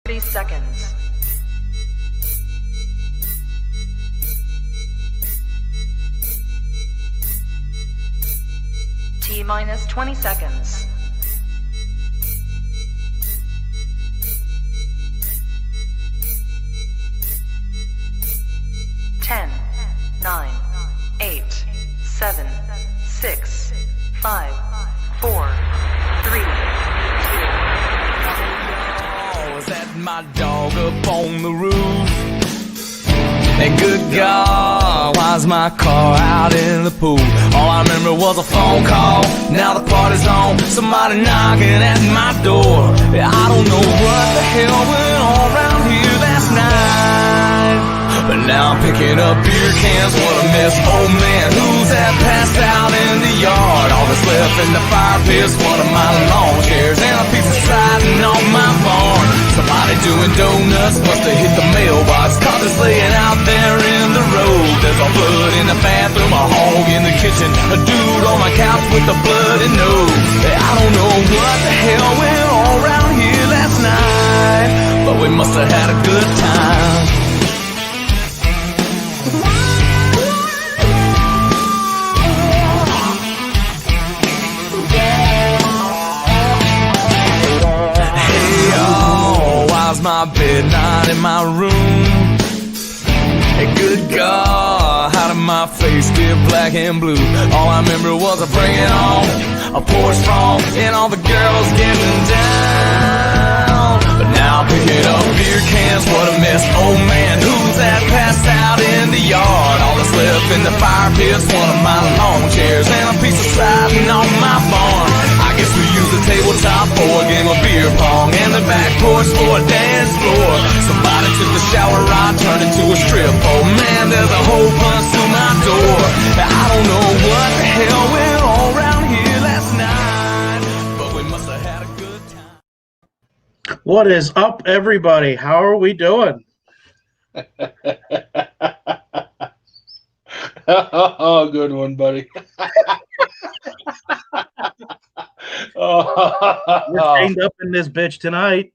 30 seconds. T-minus 20 seconds. 10, 9, 8, 7, 6, 5, 4, 3, 2. Was that my dog up on the roof? And good God, why's my car out in the pool? All I remember was a phone call. Now the party's on, somebody knocking at my door. I don't know what the hell went on around here last night, but now I'm picking up beer cans. What a mess, oh man. Who's that passed out in the yard? All that's left in the fire pit's one of my lawn chairs and a piece of siding on my barn. Somebody doing donuts must have hit the mailbox, caught this laying out there in the road. There's a blood in the bathroom, a hog in the kitchen, a dude on my couch with a bloody nose. I don't know what the hell went on around here last night, but we must have had a good time. My bed not in my room. Hey, good God, how did my face get black and blue? All I remember was a bring it on, a pour strong, and all the girls getting down. But now I'm picking up beer cans, what a mess, oh man. Who's that passed out in the yard? All that's left in the fire pit's one of my lawn chairs and a piece of siding on my barn. I guess we use the tabletop for a game of beer pong and the back porch for a dance floor. Somebody took the shower rod, turned it to a strip. Oh man, there's a whole bunch through my door. I don't know what the hell went on around here last night, but we must have had a good time. What is up, everybody? How are we doing? Oh, good one, buddy. We're chained up in this bitch tonight.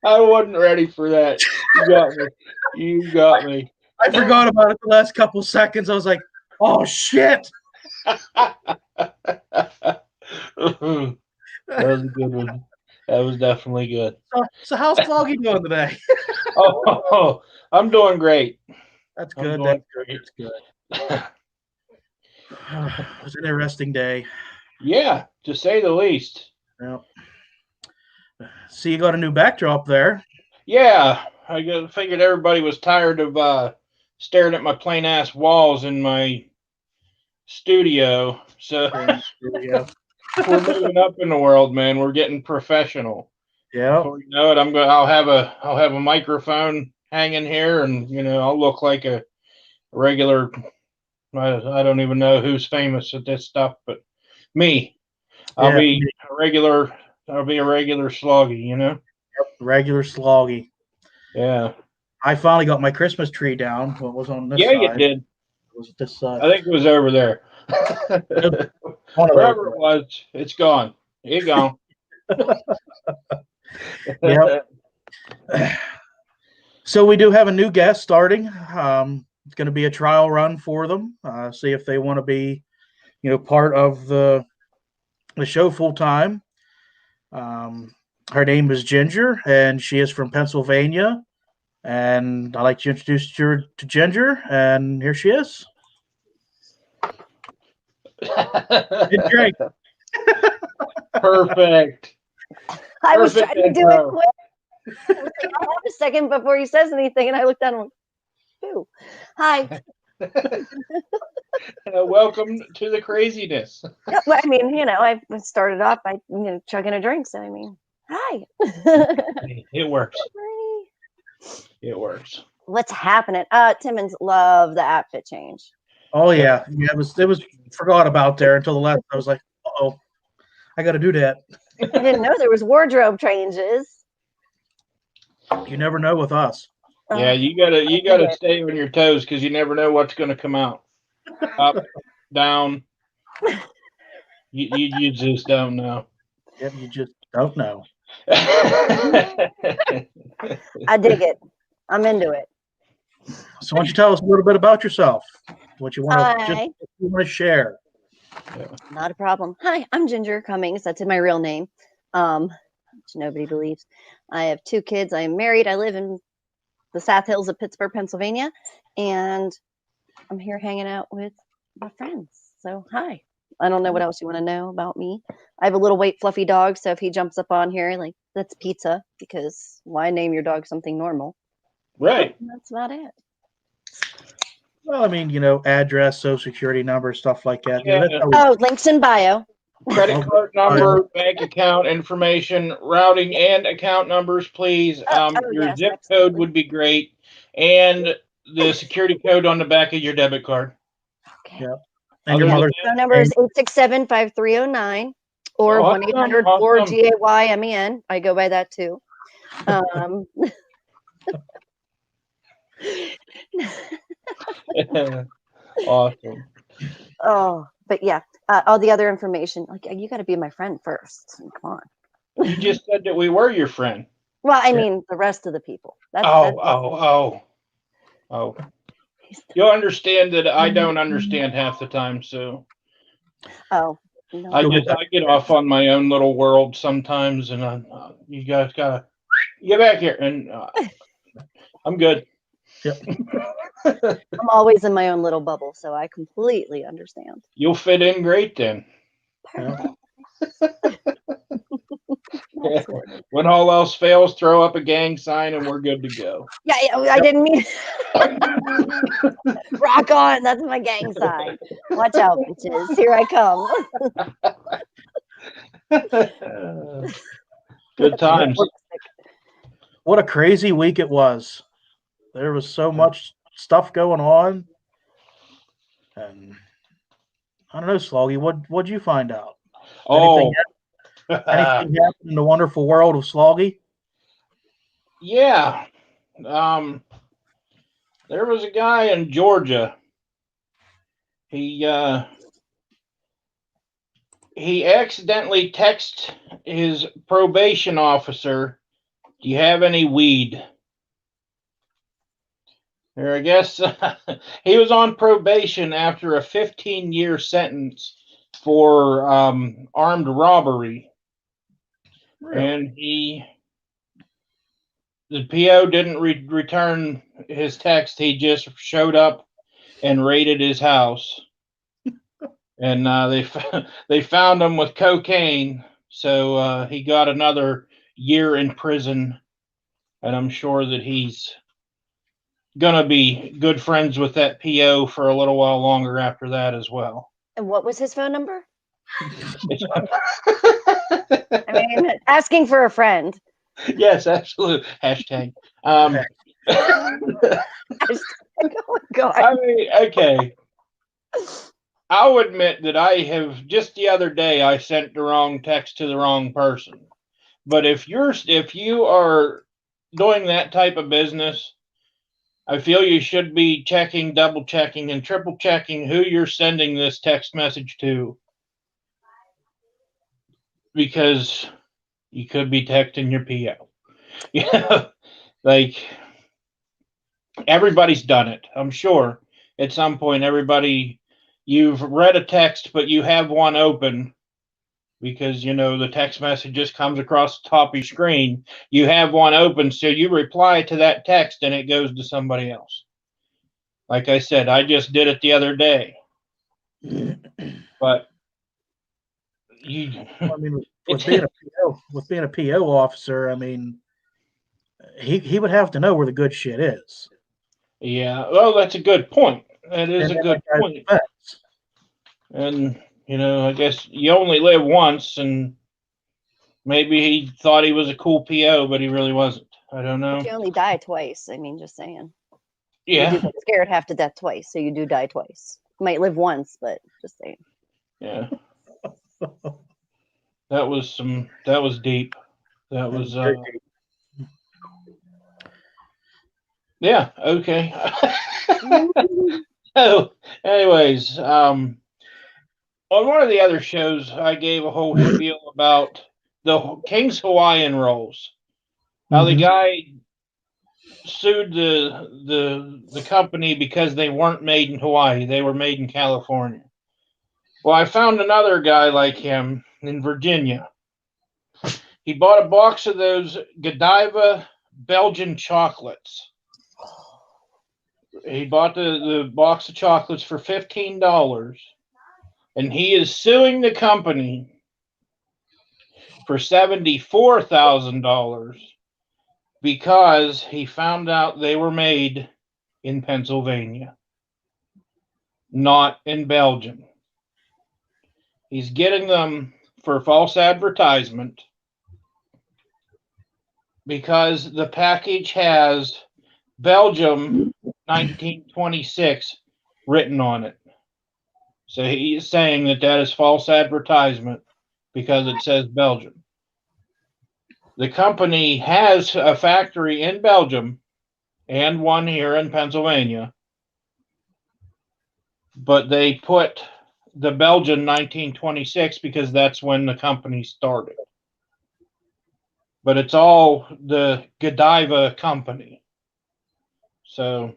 I wasn't ready for that. You got me. You got me. I forgot about it the last couple seconds. I was like, oh, shit. That was a good one. That was definitely good. So how's Foggy doing today? I'm doing great. That's good. That's great. It's good. It was an interesting day. Yeah, to say the least. Well, see, you got a new backdrop there. Yeah, I figured everybody was tired of staring at my plain ass walls in my studio. So Yeah. we're moving up in the world, man. We're getting professional. Yeah. Before you know it, I'll have a microphone hanging here, and I'll look like a regular. I don't even know who's famous at this stuff, but me. I'll be a regular sloggy, Regular sloggy. Yeah. I finally got my Christmas tree down. What was on this Yeah, side? you did. It was this side. I think it was over there. Wherever it was, it's gone. It's gone. Yep. So we do have a new guest starting. It's going to be a trial run for them. See if they want to be, part of the show full time. Her name is Ginger, and she is from Pennsylvania. And I'd like to introduce you to Ginger, and here she is. Drink. Perfect. I was Perfect trying to do it intro. quick. I was like, I'll have a second before he says anything, and I looked down and went, "Ew. Hi." Welcome to the craziness. Yeah, well, I mean, I started off by chugging a drink, so I mean, hi. It works. It works. What's happening? Timmons love the outfit change. Oh yeah, it was forgot about there until the last. I was like, oh, I got to do that. I didn't know there was wardrobe changes. You never know with us. Yeah, you gotta stay on your toes because you never know what's gonna come out. Up, down. You just don't know. Yep, you just don't know. I dig it. I'm into it. So why don't you tell us a little bit about yourself? What you want Hi. to share? Not a problem. Hi, I'm Ginger Cummings. That's my real name. Which nobody believes. I have 2 kids. I am married. I live in the South Hills of Pittsburgh, Pennsylvania, and I'm here hanging out with my friends. So hi. I don't know what else you want to know about me. I have a little white fluffy dog, so if he jumps up on here, like, that's Pizza, because why name your dog something normal? Right. And that's about it. Well, I mean, address, social security number, stuff like that. Yeah. That's how we- Oh, links in bio. Credit card number, bank account information, routing and account numbers, please. Your yes, zip absolutely. code would be great, and the security code on the back of your debit card. Okay. Yeah. And your Other mother's than Phone number is 867-5309 or Awesome, 1-800-4-GAYMEN. I go by that too. Awesome. Oh, but yeah, all the other information, like, you got to be my friend first. Come on. You just said that we were your friend. Well, I Yeah. mean, the rest of the people. Oh. You'll understand that I don't understand half the time, so Oh, no. I get off on my own little world sometimes, and you guys gotta get back here, and I'm good. Yep. I'm always in my own little bubble, so I completely understand. You'll fit in great then. Yeah. When all else fails, throw up a gang sign, and we're good to go. Yeah, I didn't mean rock on. That's my gang sign. Watch out, bitches. Here I come. Good times. What a crazy week it was. There was so much stuff going on. And I don't know, Sloggy, what'd you find out? Oh, Anything happened in the wonderful world of Sloggy? yeah. There was a guy in Georgia. He accidentally texted his probation officer, "Do you have any weed?" Or I guess he was on probation after a 15-year sentence for armed robbery. Really? And the PO didn't return his text. He just showed up and raided his house. And they found him with cocaine. So he got another year in prison. And I'm sure that he's going to be good friends with that PO for a little while longer after that as well. And what was his phone number? I mean, asking for a friend. Yes, absolutely. Hashtag. Oh my God. I mean, okay. I'll admit that I have just the other day I sent the wrong text to the wrong person. But if you are doing that type of business, I feel you should be checking, double checking, and triple checking who you're sending this text message to. Because you could be texting your PO. Yeah. Like, everybody's done it. I'm sure at some point you've read a text, but you have one open because, the text message just comes across the top of your screen. You have one open, so you reply to that text and it goes to somebody else. Like I said, I just did it the other day. But I mean, with being a PO officer, I mean, he would have to know where the good shit is. Yeah, well, that's a good point. That is a good point. And, I guess you only live once, and maybe he thought he was a cool PO, but he really wasn't. I don't know. You only die twice. I mean, just saying. Yeah. You do get scared half to death twice, so you do die twice. You might live once, but just saying. Yeah. That was deep. That was yeah, okay. So, anyways, on one of the other shows, I gave a whole spiel about the King's Hawaiian rolls. Now the Mhm. guy sued the company because they weren't made in Hawaii. They were made in California. Well, I found another guy like him in Virginia. He bought a box of those Godiva Belgian chocolates. He bought the box of chocolates for $15, and he is suing the company for $74,000 because he found out they were made in Pennsylvania, not in Belgium. He's getting them for false advertisement because the package has Belgium 1926 written on it. So he's saying that that is false advertisement because it says Belgium. The company has a factory in Belgium and one here in Pennsylvania, but they put the Belgian 1926 because that's when the company started. But it's all the Godiva company. So,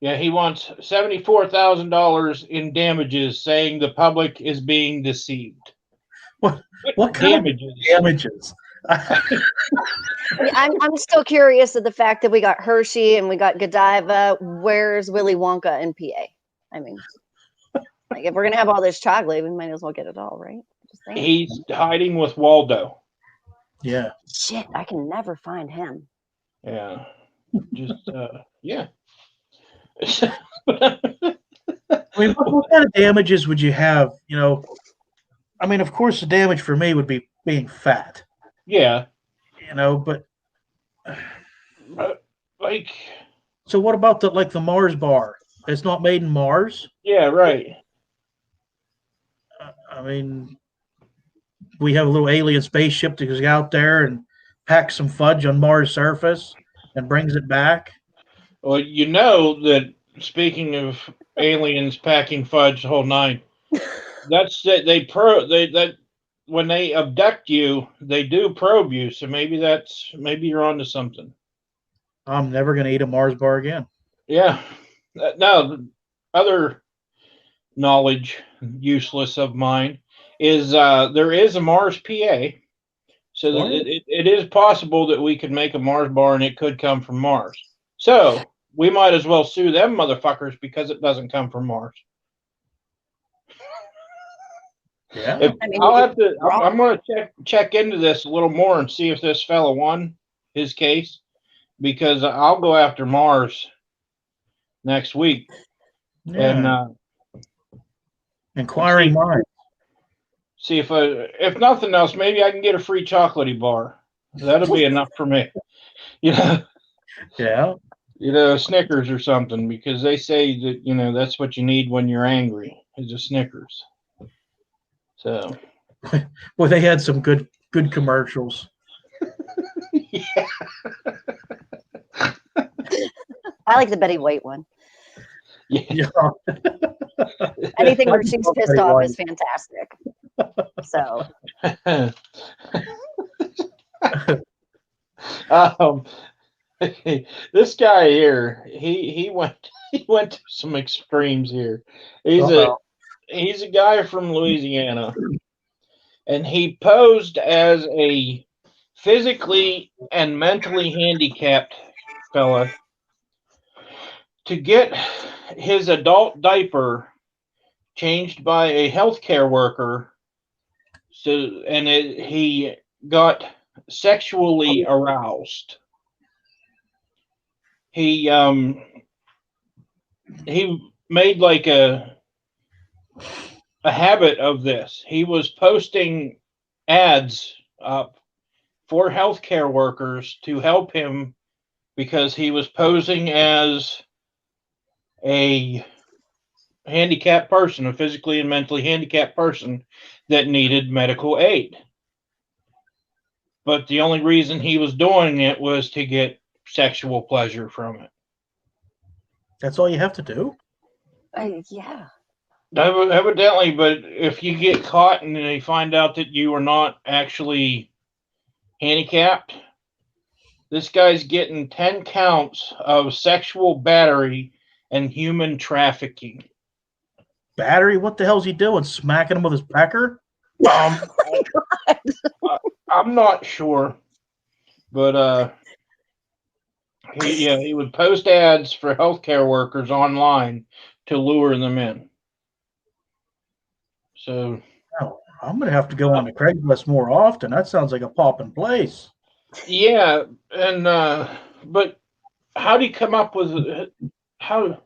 yeah, he wants $74,000 in damages, saying the public is being deceived. What kind Damages? of damages? I'm still curious of the fact that we got Hershey and we got Godiva. Where's Willy Wonka and PA? I mean, like if we're gonna have all this chocolate, we might as well get it all, right? Just saying. He's hiding with Waldo. Yeah. Shit, I can never find him. Yeah. Just, yeah. I mean, what kind of damages would you have? You know, I mean, of course, the damage for me would be being fat. Yeah. You know, but Like, so what about the Mars bar? It's not made in Mars. yeah, right. I mean, we have a little alien spaceship that goes out there and packs some fudge on Mars' surface and brings it back. Well, you know that speaking of aliens packing fudge the whole nine, that's that that when they abduct you, they do probe you. So maybe you're onto something. I'm never going to eat a Mars bar again. Yeah. Now, other knowledge useless of mine is there is a Mars PA. So What? it is possible that we could make a Mars bar and it could come from Mars. So we might as well sue them motherfuckers because it doesn't come from Mars. Yeah. I mean, I'm going to check into this a little more and see if this fella won his case, because I'll go after Mars next week. Yeah. And Inquiring minds. see if nothing else, maybe I can get a free chocolatey bar. That'll be enough for me. Yeah. Snickers or something, because they say that, that's what you need when you're angry is a Snickers. So, Well, they had some good commercials. yeah. I like the Betty White one. Yeah. Anything where I she's love pissed Betty off White. is fantastic. So This guy here, he went to some extremes here. He's a guy from Louisiana, and he posed as a physically and mentally handicapped fella to get his adult diaper changed by a healthcare worker. He got sexually aroused. He made like a habit of this. He was posting ads up for healthcare workers to help him because he was posing as a handicapped person, a physically and mentally handicapped person that needed medical aid. But the only reason he was doing it was to get sexual pleasure from it. That's all you have to do? yeah. Evidently, but if you get caught and they find out that you are not actually handicapped, this guy's getting 10 counts of sexual battery and human trafficking. Battery? What the hell's he doing? Smacking him with his pecker? Um, I'm not sure, but he would post ads for healthcare workers online to lure them in. So Oh, I'm gonna have to go on to Craigslist more often. That sounds like a poppin' place. yeah, and but how do you come up with how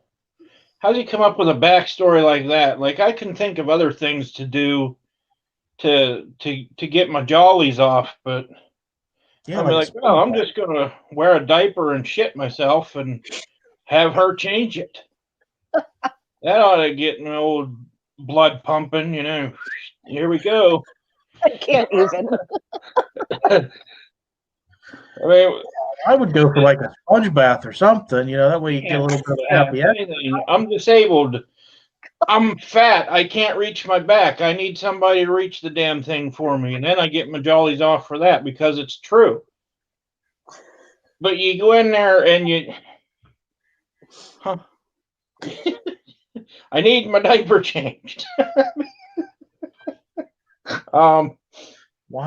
do you come up with a backstory like that? Like I can think of other things to do to get my jollies off, but Yeah, I'm like, oh, I'm just gonna wear a diaper and shit myself and have her change it. That ought to get my old blood pumping, you know. Here we go. I can't even. I mean, I would go for like a sponge bath or something. You know, that way you get a little bit of a happy ending. anything. I'm disabled. I'm fat. I can't reach my back. I need somebody to reach the damn thing for me. And then I get my jollies off for that because it's true. But you go in there and you... Huh. I need my diaper changed. Wow.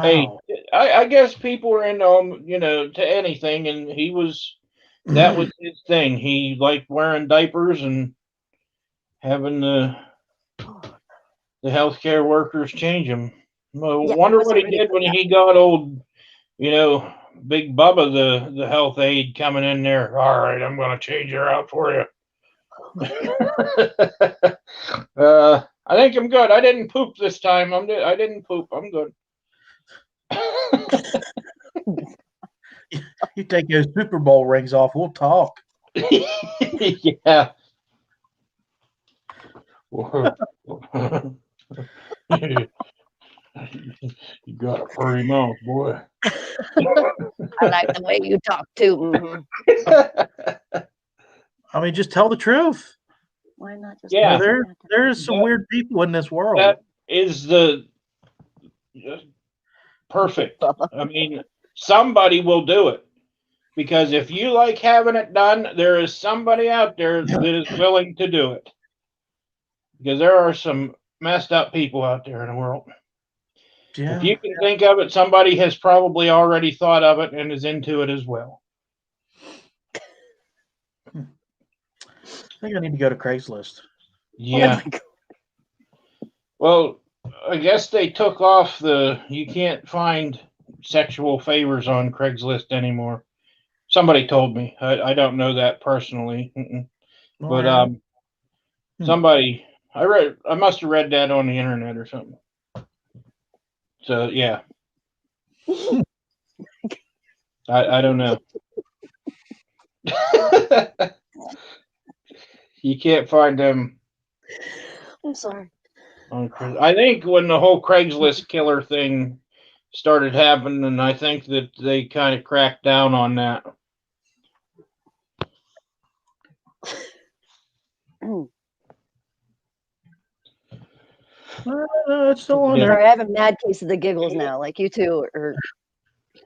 Hey, I guess people are into you know, to anything, and that was his thing. He liked wearing diapers and having the healthcare workers change him. Well, Yeah, wonder it was what he already did when he got old, you know, Big Bubba, the health aide, coming in there. All right, I'm going to change her out for you. I think I'm good. I didn't poop this time. I didn't poop. I'm good. You take those Super Bowl rings off, we'll talk. Yeah. You got a furry mouth, boy. I like the way you talk too. I mean, just tell the truth. Why not just? Yeah. There's some weird people in this world. That is the perfect. I mean, somebody will do it. Because if you like having it done, there is somebody out there that is willing to do it. Because there are some messed up people out there in the world. Yeah. If you can think of it, somebody has probably already thought of it and is into it as well. I think I need to go to Craigslist. Yeah. Well, I guess they took off you can't find sexual favors on Craigslist anymore. Somebody told me. I don't know that personally. But somebody, I must have read that on the internet or something. So yeah. I don't know. You can't find them. I'm sorry. I think when the whole Craigslist killer thing started happening, I think that they kind of cracked down on that. It's still on there. Sorry, I have a mad case of the giggles now. Like you two are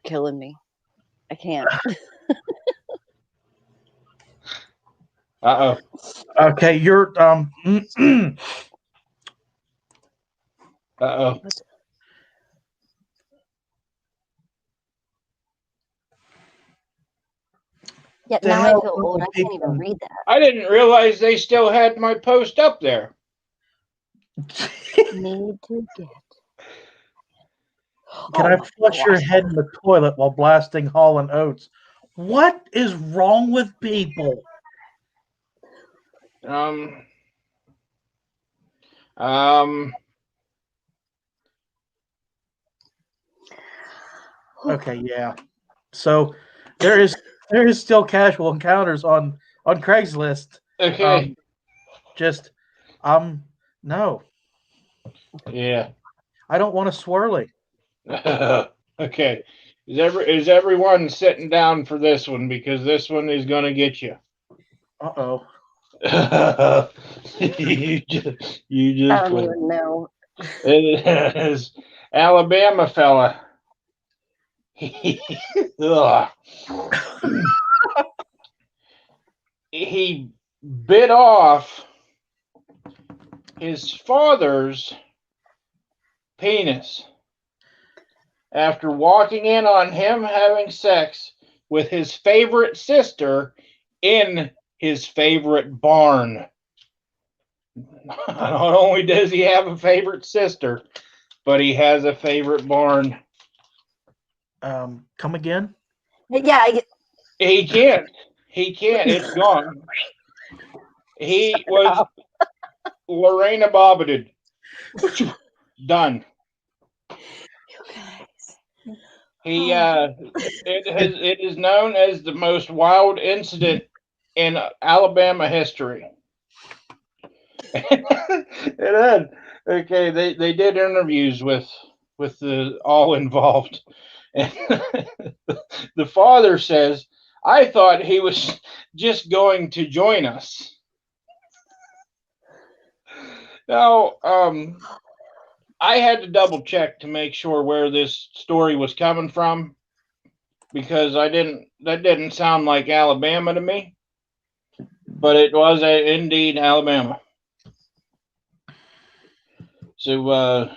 killing me. I can't. Uh-oh. Okay, you're Uh-oh. Yeah, The now I hell feel old. I can't even read that. I didn't realize they still had my post up there. Need to get. Can I flush your head in the toilet while blasting Hall & Oates? What is wrong with people? Okay, yeah. So there is still casual encounters on Craigslist. Okay. No. Yeah. I don't want a swirly. Okay. Is everyone sitting down for this one? Because this one is going to get you. Uh-oh. you I just don't wait. even know. It is Alabama fella. Ugh. He bit off his father's penis after walking in on him having sex with his favorite sister in his favorite barn. Not only does he have a favorite sister, but he has a favorite barn. Come again? Yeah, He can't. He can't. It's gone. He was Lorena Bobbitt. Done. He it is known as the most wild incident in Alabama history. It had, okay, they did interviews with the all involved. And the father says, I thought he was just going to join us. Now, I had to double check to make sure where this story was coming from because that didn't sound like Alabama to me, but it was indeed Alabama. So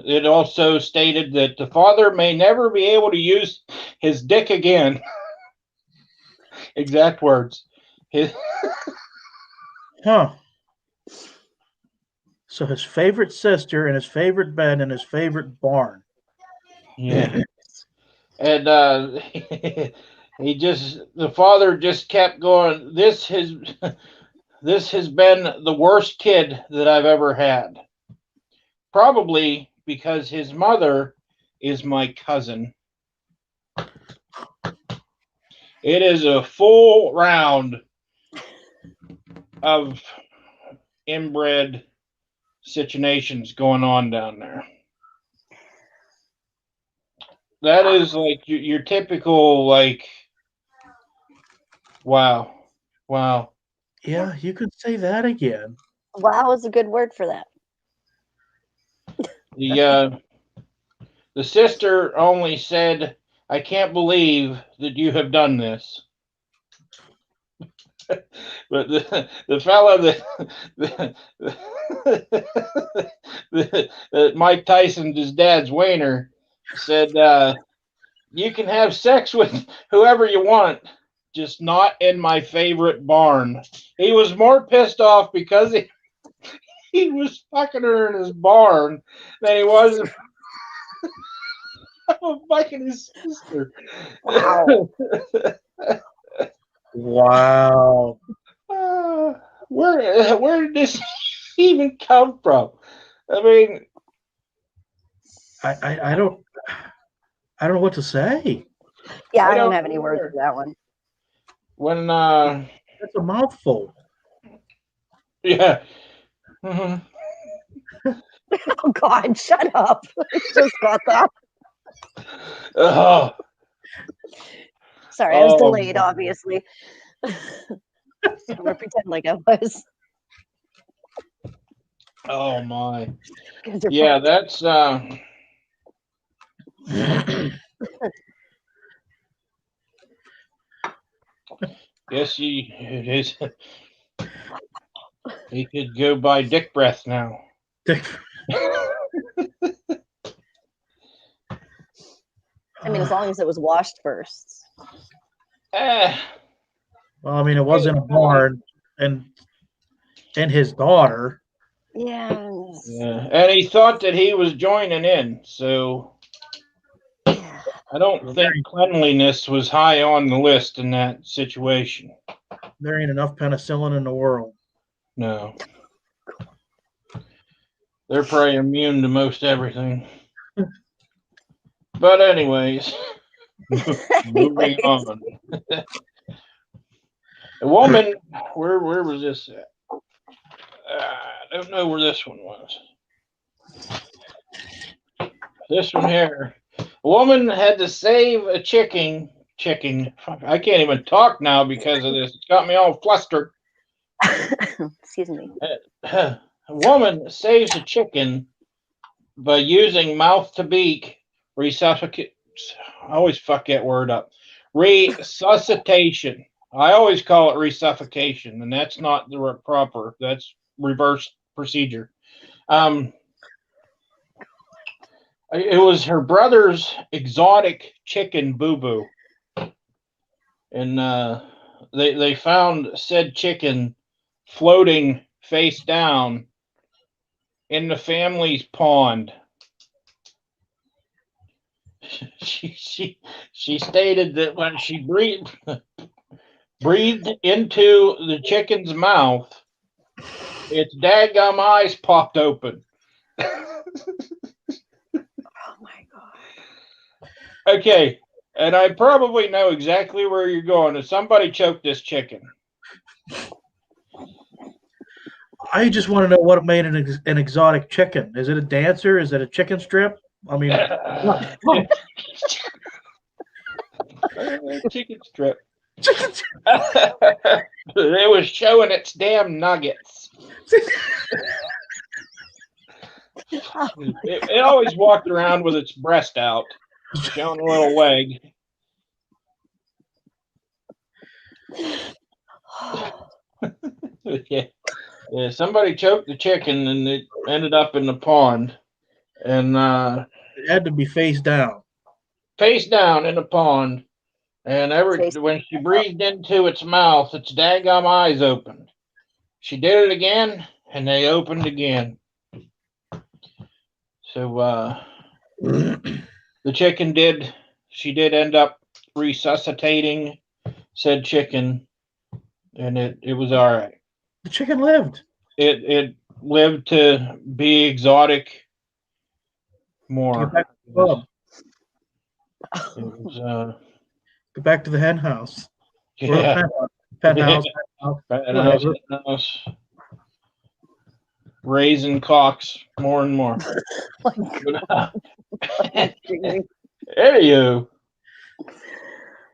it also stated that the father may never be able to use his dick again. Exact words. Huh. So his favorite sister and his favorite bed and his favorite barn. Yeah. And the father just kept going, this has been the worst kid that I've ever had. Probably because his mother is my cousin. It is a full round of inbred situations going on down there. That is like your typical, like, wow. Yeah, you could say that again. wow is a good word for that. The sister only said, I can't believe that you have done this. But the fella that Mike Tyson, his dad's Wayner, said, you can have sex with whoever you want, just not in my favorite barn. He was more pissed off because he was fucking her in his barn than he was fucking his sister. Wow. Wow. Where did this even come from? I mean, I don't know what to say. Yeah, I I don't don't have any words either. for that one. When That's a mouthful. yeah. Mhm. Oh God, shut up! I just got that. Oh, Sorry, I was Oh, delayed. my. Obviously, I'm gonna pretend like I was. Oh my. 'Cause you're Yeah, funny. that's yes, it is. He could go by Dick Breath now. I mean, as long as it was washed first. Eh, Well, I mean, it was in a barn, and his daughter. Yeah. yeah, and he thought that he was joining in, so I don't think cleanliness was high on the list in that situation. There ain't enough penicillin in the world. No. They're probably immune to most everything. But anyways, moving on. A woman, where was this at? I don't know where this one was. This one here. A woman had to save a chicken. Fuck, I can't even talk now because of this. It's got me all flustered. Excuse me. A woman saves a chicken by using mouth to beak resuscitation. I always fuck that word up. Resuscitation. I always call it resuscitation, and that's not the proper. That's reverse procedure. It was her brother's exotic chicken, Boo Boo, and they found said chicken floating face down in the family's pond. She stated that when she breathed into the chicken's mouth, its daggum eyes popped open. Oh my god. Okay, and I probably know exactly where you're going. If somebody choked this chicken. I just want to know what made an exotic chicken. Is it a dancer? Is it a chicken strip? I mean, Chicken strip. It was showing its damn nuggets. It always walked around with its breast out, showing a little leg. Yeah. Yeah, somebody choked the chicken and it ended up in the pond. And it had to be face down. Face down in the pond. And when she breathed into its mouth, its daggum eyes opened. She did it again, and they opened again. So the chicken she did end up resuscitating said chicken, and it was all right. The chicken lived. It lived to be exotic more. Get back to the club. Get back to the hen house. Yeah. Penthouse. Penthouse. Raising cocks more and more. Anywho,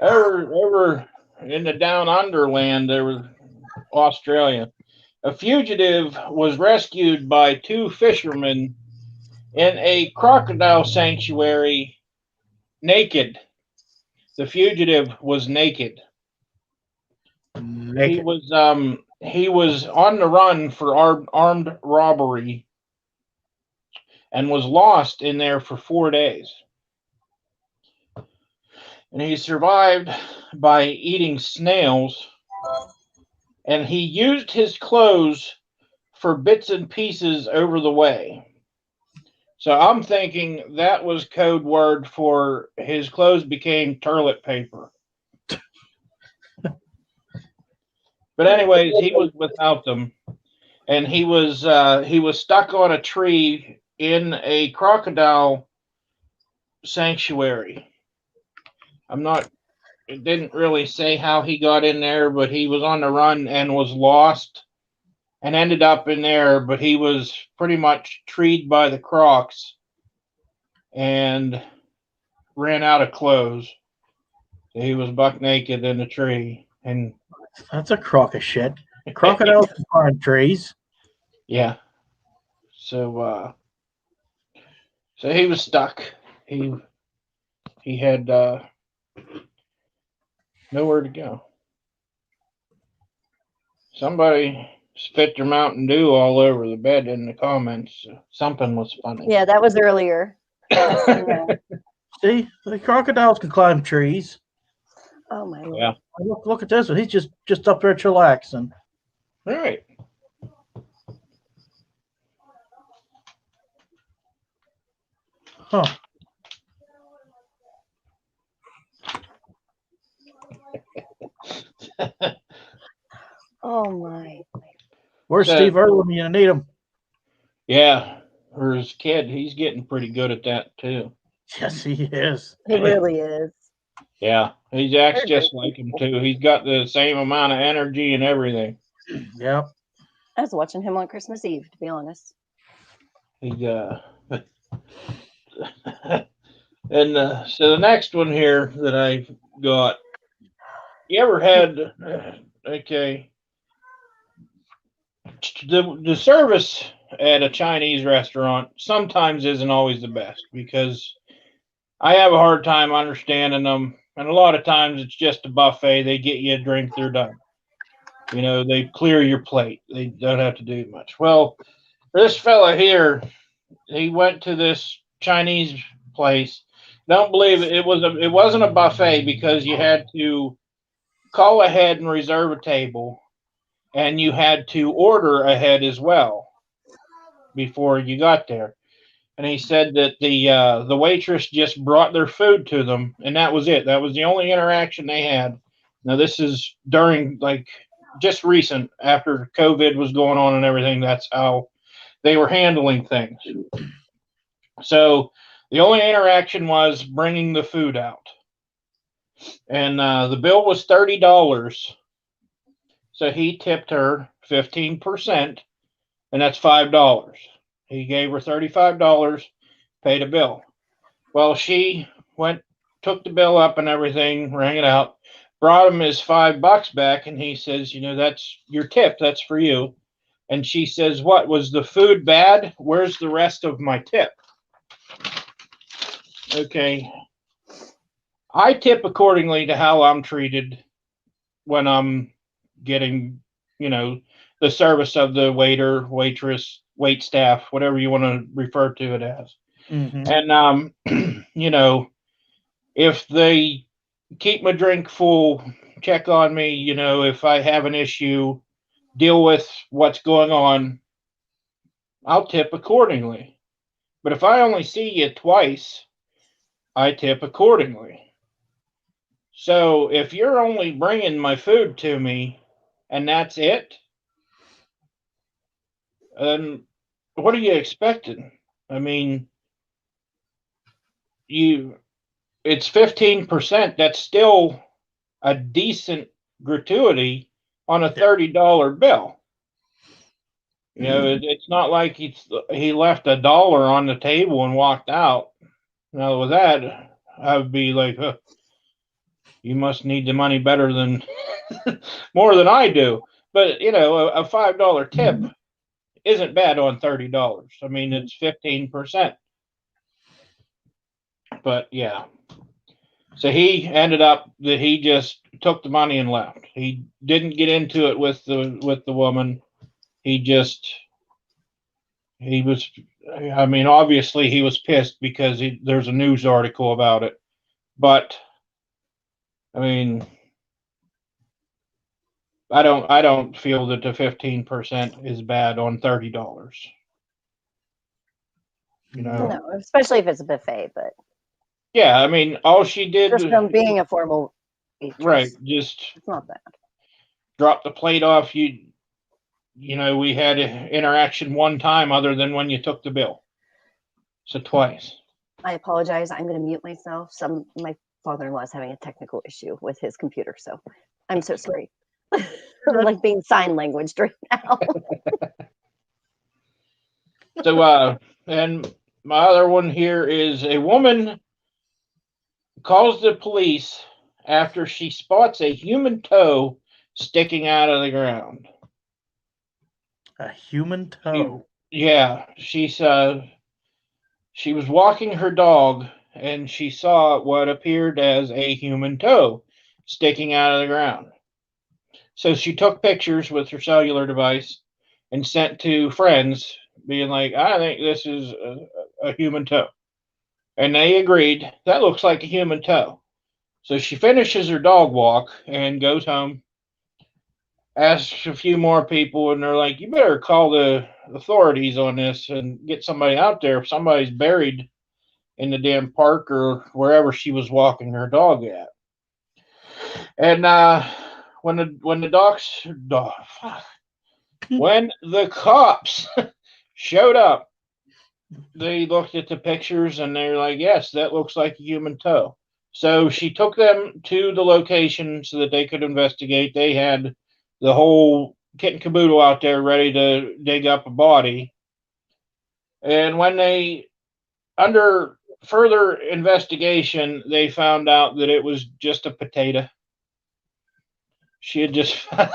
over in the down underland, there was Australia. A fugitive was rescued by two fishermen in a crocodile sanctuary naked. The fugitive was naked. He was on the run for armed robbery and was lost in there for 4 days. And he survived by eating snails, and he used his clothes for bits and pieces over the way. So I'm thinking that was code word for his clothes became toilet paper. But anyways, he was without them, and he was stuck on a tree in a crocodile sanctuary. It didn't really say how he got in there, but he was on the run and was lost and ended up in there, but he was pretty much treed by the crocs and ran out of clothes. So he was buck naked in a tree. And that's a crock of shit. Crocodiles can climb trees. Yeah. So he was stuck. He had nowhere to go. Somebody spit their Mountain Dew all over the bed in the comments. Something was funny. Yeah, that was earlier. See, the crocodiles can climb trees. Oh my Lord. Yeah. Look at this one. He's just up there chillaxing. All right. Huh. Oh my. Where's Steve Irwin? You need him. Yeah. Or his kid, he's getting pretty good at that too. Yes, he is. He really is. Yeah. He acts just like him too. He's got the same amount of energy and everything. Yep. I was watching him on Christmas Eve, to be honest. And so the next one here that I got, you ever had, okay, the service at a Chinese restaurant sometimes isn't always the best because I have a hard time understanding them, and a lot of times it's just a buffet. They get you a drink, they're done. You know, they clear your plate. They don't have to do much. Well, this fella here, he went to this Chinese place. Don't believe it wasn't a buffet because you had to call ahead and reserve a table, and you had to order ahead as well before you got there. And he said that the waitress just brought their food to them, and that was it. That was the only interaction they had. Now this is during like just recent after COVID was going on and everything. That's how they were handling things. So the only interaction was bringing the food out, and the bill was $30. So he tipped her 15%, and that's $5. He gave her $35, paid a bill. Well, she went, took the bill up and everything, rang it out, brought him his $5 back, and he says, you know, that's your tip, that's for you. And she says, what, was the food bad? Where's the rest of my tip? Okay. I tip accordingly to how I'm treated when I'm getting, you know, the service of the waiter, waitress, wait staff, whatever you want to refer to it as. And, you know, if they keep my drink full, check on me, you know, if I have an issue, deal with what's going on, I'll tip accordingly. But if I only see you twice, I tip accordingly. So if you're only bringing my food to me and that's it, then what are you expecting? I mean, it's 15%. That's still a decent gratuity on a $30 bill. You know, it's not like he left $1 on the table and walked out. Now with that, I would be like, you must need the money better than more than I do. But you know, a $5 tip isn't bad on $30. I mean, it's 15%. But yeah, so he ended up that he just took the money and left. He didn't get into it with the woman. He was, I mean, obviously he was pissed because there's a news article about it. But I mean, I don't feel that the 15% is bad on $30. You know, No, especially if it's a buffet, but yeah, I mean, all she did just from being a formal waitress, right, just it's not bad. drop the plate off. You know, we had an interaction one time other than when you took the bill. So twice. I apologize. I'm going to mute myself. My father-in-law is having a technical issue with his computer, so I'm so sorry. I'm like being sign language right now. So, and my other one here is a woman calls the police after she spots a human toe sticking out of the ground. A human toe. Yeah, she was walking her dog and she saw what appeared as a human toe sticking out of the ground. So she took pictures with her cellular device and sent to friends, being like, I think this is a human toe. And they agreed, that looks like a human toe. So she finishes her dog walk and goes home, asks a few more people, and they're like, you better call the authorities on this and get somebody out there if somebody's buried in the damn park or wherever she was walking her dog at. And when the cops showed up, they looked at the pictures and they're like, yes, that looks like a human toe. So she took them to the location so that they could investigate. They had the whole kit and caboodle out there ready to dig up a body. And when they, under further investigation, they found out that it was just a potato. She had just found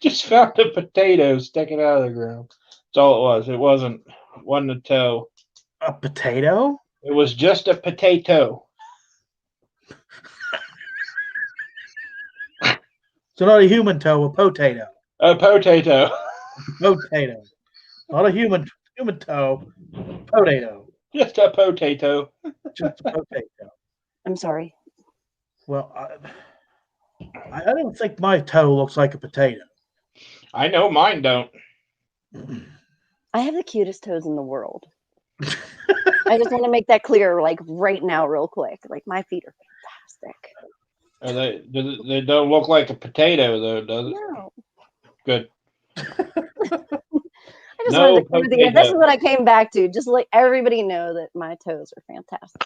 Just found a potato sticking out of the ground. That's all it was. It wasn't a toe. A potato? It was just a potato. So not a human toe, a potato. A potato. Potato. Not a human toe, potato. Just a potato. Just a potato. I'm sorry. Well, I don't think my toe looks like a potato. I know mine don't. I have the cutest toes in the world. I just want to make that clear, like right now, real quick. Like my feet are fantastic. They don't look like a potato, though, does it? No. Good. I just No wanted to clear the air. This is what I came back to. Just let everybody know that my toes are fantastic.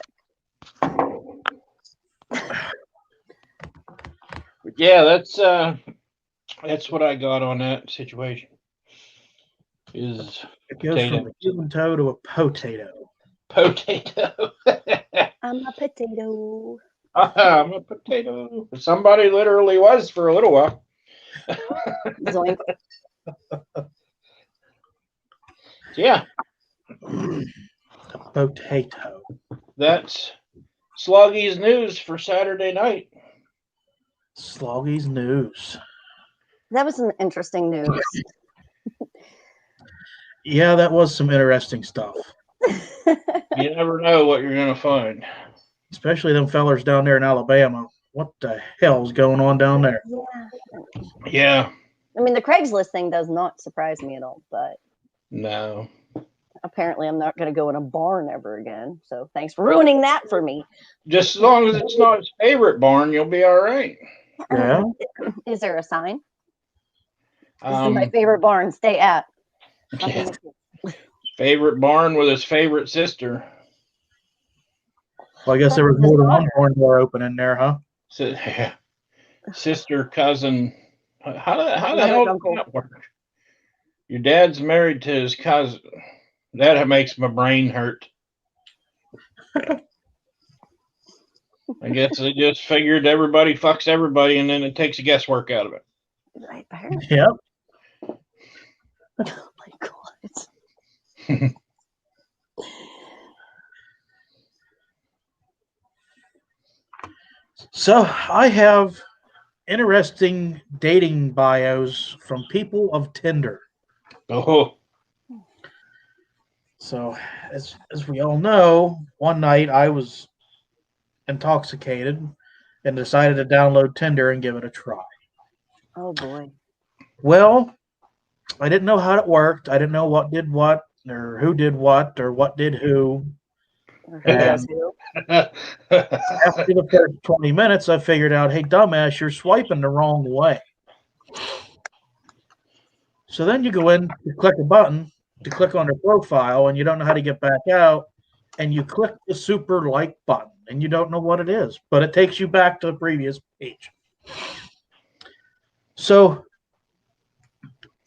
Yeah, that's what I got on that situation. Is It goes potato. from a human toe to a potato. Potato. I'm a potato. I'm a potato. Somebody literally was for a little while. Zoink. Yeah, A potato. that's Sluggy's news for Saturday night. Sloggy's news. That was some interesting news. Yeah, that was some interesting stuff. You never know what you're gonna find. Especially them fellers down there in Alabama. What the hell's going on down there? Yeah. Yeah. I mean, the Craigslist thing does not surprise me at all, but No. apparently I'm not going to go in a barn ever again. So thanks for ruining that for me. Just as long as it's not his favorite barn, you'll be all right. Yeah. Is there a sign? This is my Um, favorite barn. Stay at. yeah. Favorite barn with his favorite sister. Well, I guess there was more than one barn door open in there, huh? Yeah. Sister, cousin. How the Another hell does uncle. that work? Your dad's married to his cousin. That makes my brain hurt. I guess they just figured everybody fucks everybody, and then it takes the guesswork out of it. Right, apparently. Yep. Oh my god. So I have interesting dating bios from people of Tinder. Oh, So as we all know, one night I was intoxicated and decided to download Tinder and give it a try. Oh boy. Well, I didn't know how it worked. I didn't know what did what or who did what or what did who. Or who does who? After the first 20 minutes, I figured out, hey, dumbass, you're swiping the wrong way. So then you go in, you click a button to click on their profile, and you don't know how to get back out, and you click the super like button, and you don't know what it is, but it takes you back to the previous page. So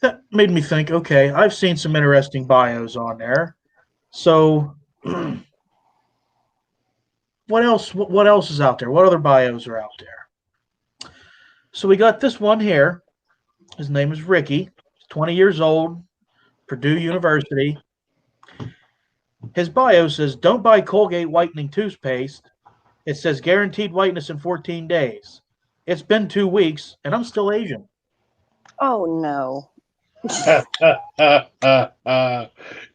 that made me think, okay, I've seen some interesting bios on there. So what else is out there? What other bios are out there? So we got this one here. His name is Ricky. He's 20 years old, Purdue University. His bio says, don't buy Colgate whitening toothpaste. It says guaranteed whiteness in 14 days. It's been 2 weeks, and I'm still Asian. Oh no.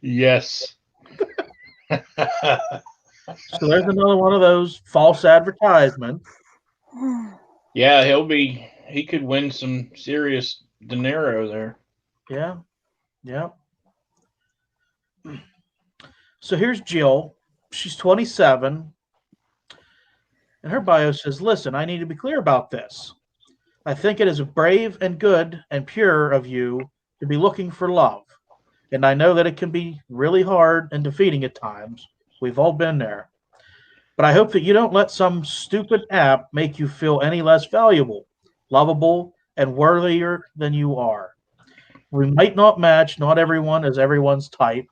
Yes. So there's another one of those false advertisements. Yeah, he could win some serious dinero there. Yeah. Yeah. So here's Jill. She's 27. And her bio says, listen, I need to be clear about this. I think it is brave and good and pure of you to be looking for love. And I know that it can be really hard and defeating at times. We've all been there. But I hope that you don't let some stupid app make you feel any less valuable, lovable, and worthier than you are. We might not match, not everyone is everyone's type,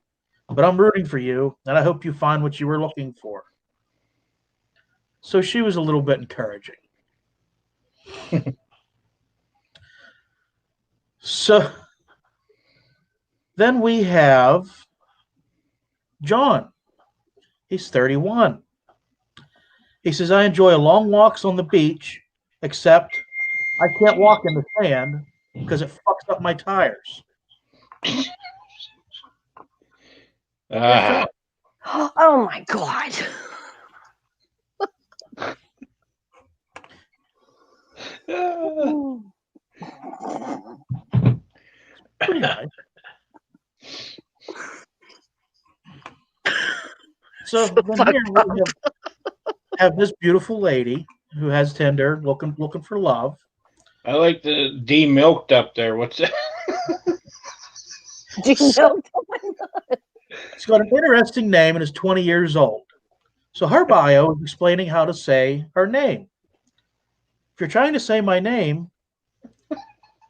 but I'm rooting for you, and I hope you find what you were looking for. So she was a little bit encouraging. So then we have John. He's 31. He says, I enjoy long walks on the beach, except I can't walk in the sand because it fucks up my tires. Ah, Oh my god. Pretty nice. So then here we have this beautiful lady who has Tinder looking for love. I like the de-milked up there. What's that? Do you know? She's got an interesting name and is 20 years old. So her bio is explaining how to say her name. If you're trying to say my name,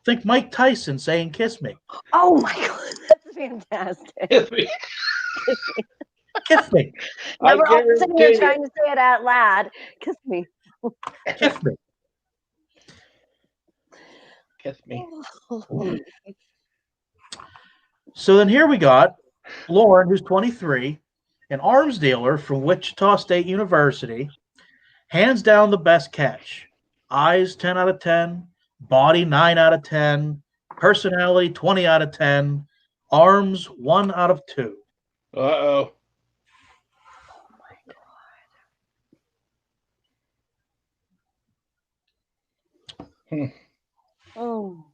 think Mike Tyson saying kiss me. Oh my god, that's fantastic. Kiss me. Now we're all guarantee sitting here you. trying to say it out loud. Kiss me. Kiss me. Kiss me. So then here we got Lauren, who's 23, an arms dealer from Wichita State University. Hands down the best catch. Eyes 10 out of 10, body 9 out of 10, personality 20 out of 10, arms 1 out of 2. Uh-oh. Oh.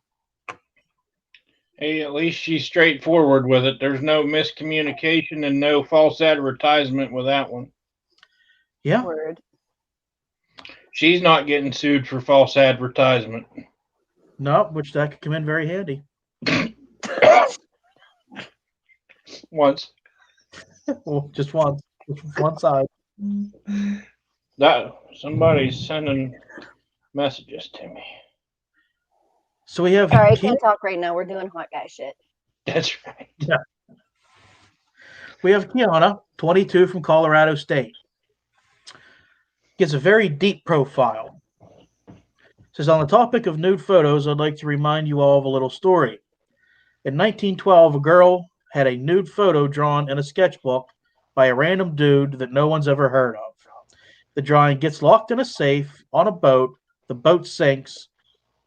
Hey, at least she's straightforward with it. There's no miscommunication and no false advertisement with that one. Yeah. Word. She's not getting sued for false advertisement. No, which that could come in very handy. Once. Well, just one side. That somebody's sending messages to me. So we have Sorry, I can't talk right now. We're doing hot guy shit. That's right. We have Kiana, 22, from Colorado State. Gets a very deep profile. Says, on the topic of nude photos, I'd like to remind you all of a little story. In 1912, a girl had a nude photo drawn in a sketchbook by a random dude that no one's ever heard of. The drawing gets locked in a safe on a boat, the boat sinks,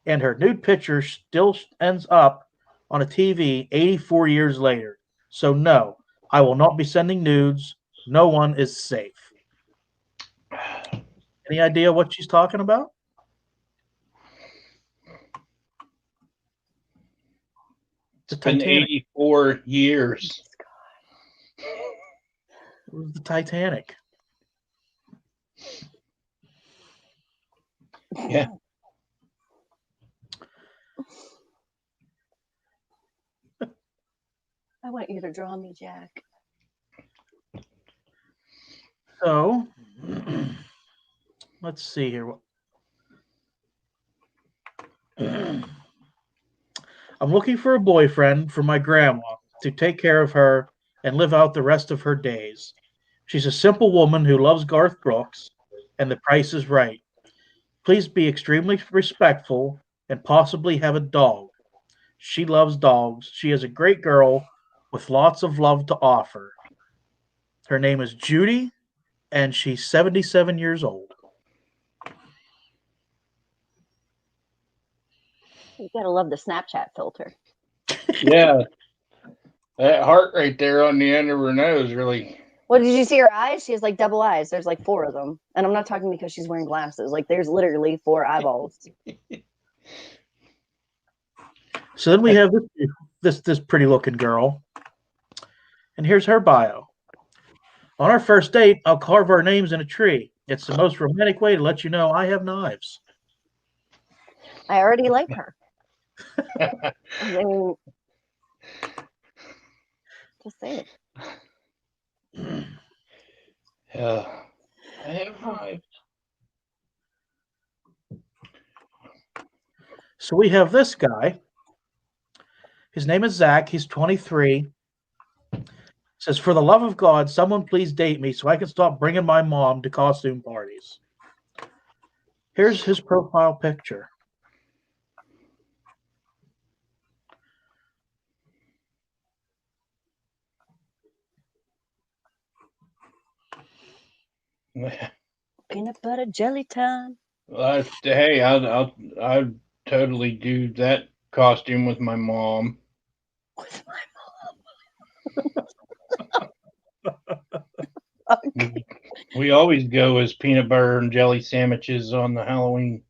and her nude picture still ends up on a TV 84 years later. So no, I will not be sending nudes. No one is safe. Any idea what she's talking about? The It's been Titanic. 84 years. It was the Titanic. Yeah. I want you to draw me, Jack. So, let's see here. I'm looking for a boyfriend for my grandma to take care of her and live out the rest of her days. She's a simple woman who loves Garth Brooks, and the price is right. Please be extremely respectful and possibly have a dog. She loves dogs. She is a great girl with lots of love to offer. Her name is Judy, and she's 77 years old. You gotta love the Snapchat filter. Yeah. That heart right there on the end of her nose really. What, did you see her eyes? She has like double eyes. There's like 4 of them. And I'm not talking because she's wearing glasses. Like there's literally 4 eyeballs. So then we have this pretty looking girl. And here's her bio. On our first date, I'll carve our names in a tree. It's the most romantic way to let you know I have knives. I already like her. I mean, just say it. Yeah. I have knives. So we have this guy. His name is Zach. He's 23. Says, for the love of God, someone please date me so I can stop bringing my mom to costume parties. Here's his profile picture. Peanut butter jelly time. Hey, I'd totally do that costume with my mom. With my mom. We always go as peanut butter and jelly sandwiches on the Halloween.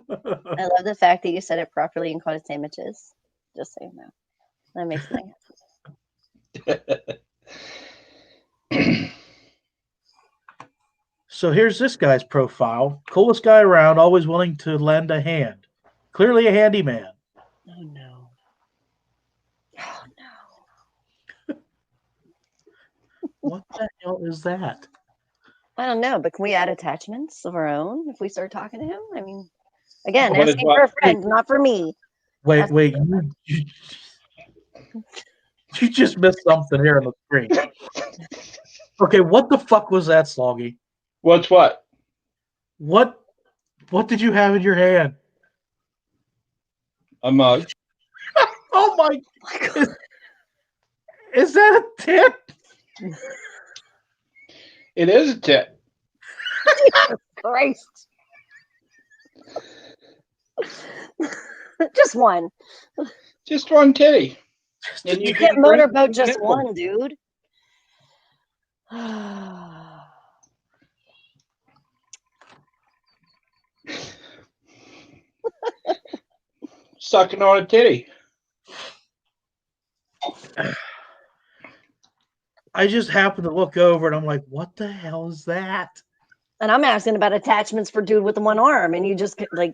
I love the fact that you said it properly and called it sandwiches. Just so you know. That makes me happy. So here's this guy's profile. Coolest guy around, always willing to lend a hand. Clearly a handyman. Oh no. Oh no. What the hell is that? I don't know, but can we add attachments of our own if we start talking to him? I mean, again, What is asking what? for a friend, not for me. Wait. You just missed something here on the screen. Okay, what the fuck was that, Sloggy? What's what? What did you have in your hand? A mug. Oh my God. Is that a tit? It is a tit. Christ. Just one. Just one titty. And You can can't drink motorboat the just nipple. one, dude. Sucking on a titty. I just happened to look over and I'm like, what the hell is that? And I'm asking about attachments for dude with the one arm, and you just like,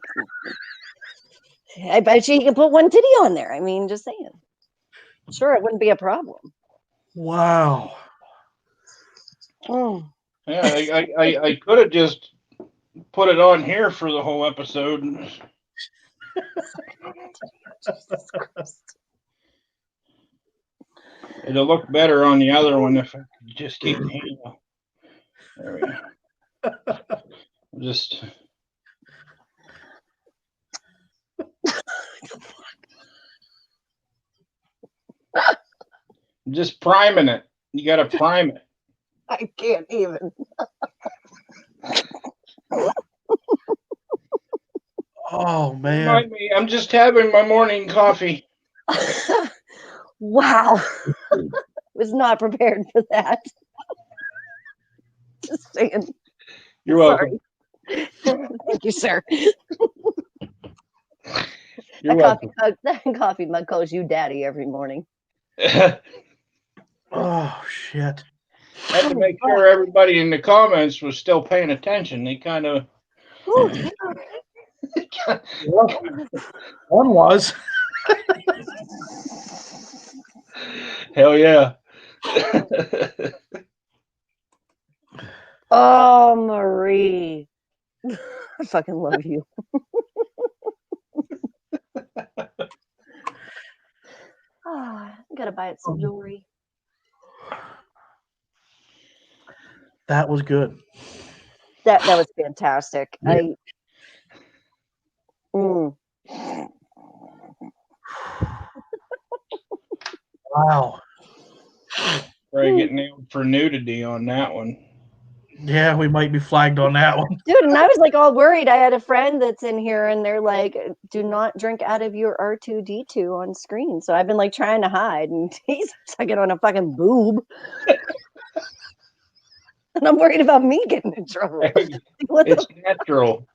I bet you can put one titty on there. I mean, just saying. Sure, it wouldn't be a problem. Wow. Mm. Yeah, I could have just put it on here for the whole episode. Jesus Christ. It'll look better on the other one if I could just keep the handle. There we go. Just priming it. You got to prime it. I can't even. Oh man. Remind me, I'm just having my morning coffee. Wow. Was not prepared for that. Just saying. You're welcome. Sorry. Thank you, sir. You're that welcome. coffee mug calls you daddy every morning. Oh shit. I had to make sure everybody in the comments was still paying attention. They kind of. One was. Hell yeah. Oh, Marie. I fucking love you. I gotta buy it some jewelry. That was good. That was fantastic. Yeah. Wow. Probably get nailed for nudity on that one. Yeah, we might be flagged on that one. Dude, and I was like all worried. I had a friend that's in here and they're like, do not drink out of your R2D2 on screen. So I've been like trying to hide and he's sucking on a fucking boob. And I'm worried about me getting in trouble. It's natural.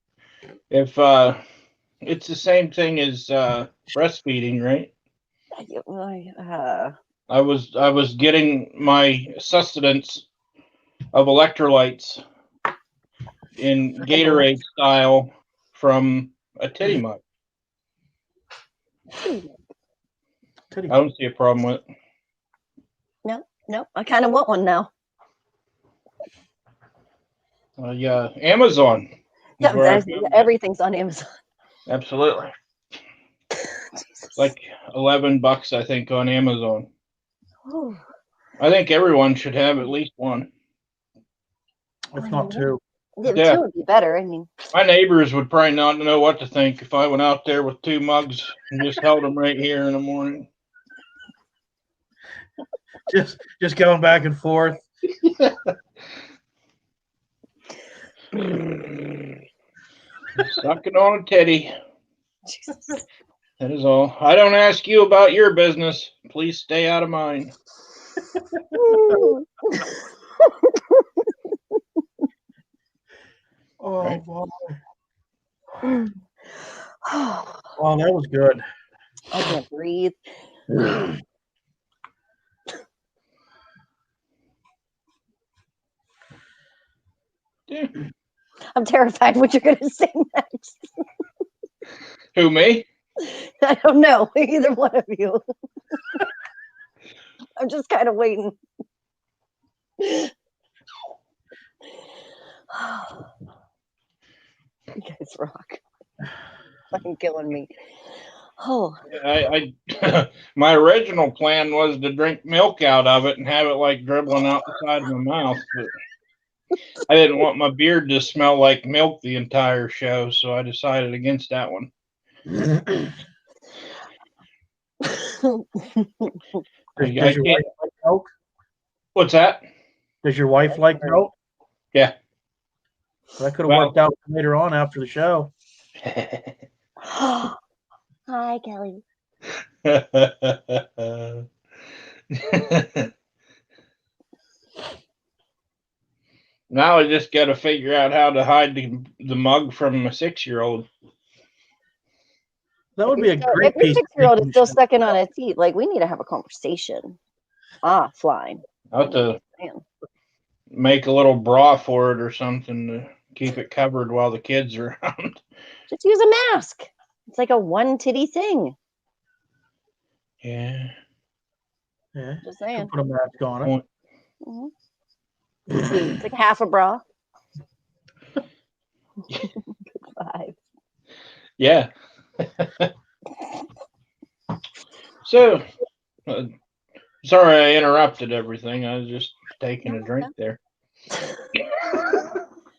If it's the same thing as breastfeeding, right? I was getting my sustenance of electrolytes in Gatorade style from a titty mug. I don't see a problem with it. No, I kind of want one now. Yeah, Amazon. Yeah, everything's on Amazon. Absolutely. Like $11, I think, on Amazon. Ooh. I think everyone should have at least one. If not two. Yeah. Two would be better. I mean, my neighbors would probably not know what to think if I went out there with 2 mugs and just held them right here in the morning. Just going back and forth. Sucking on a teddy. Jesus. That is all. I don't ask you about your business. Please stay out of mine. Oh, Right. boy. Oh, Oh, that was good. I can't breathe. Yeah. I'm terrified what you're going to say next. Who, me? I don't know, either one of you. I'm just kind of waiting. You guys rock. Fucking killing me. Oh, I my original plan was to drink milk out of it and have it like dribbling out the side of my mouth, but I didn't want my beard to smell like milk the entire show, so I decided against that one. Does I your can't- wife like milk? What's that? Does your wife like milk? Yeah. That could have Well- worked out later on after the show. hi, Kelly. Now I just got to figure out how to hide the mug from a 6-year-old. That would be a great If your piece. 6-year-old is of still show. sucking on his teeth, like we need to have a conversation. Fine. I'll have to Man. make a little bra for it or something to keep it covered while the kids are around. Just use a mask. It's like a one titty thing. Yeah. Yeah, Just you saying. put a mask on it. Point. Mhm. It's like half a bra. Good vibes. Yeah. So, sorry I interrupted everything. I was just taking a drink there.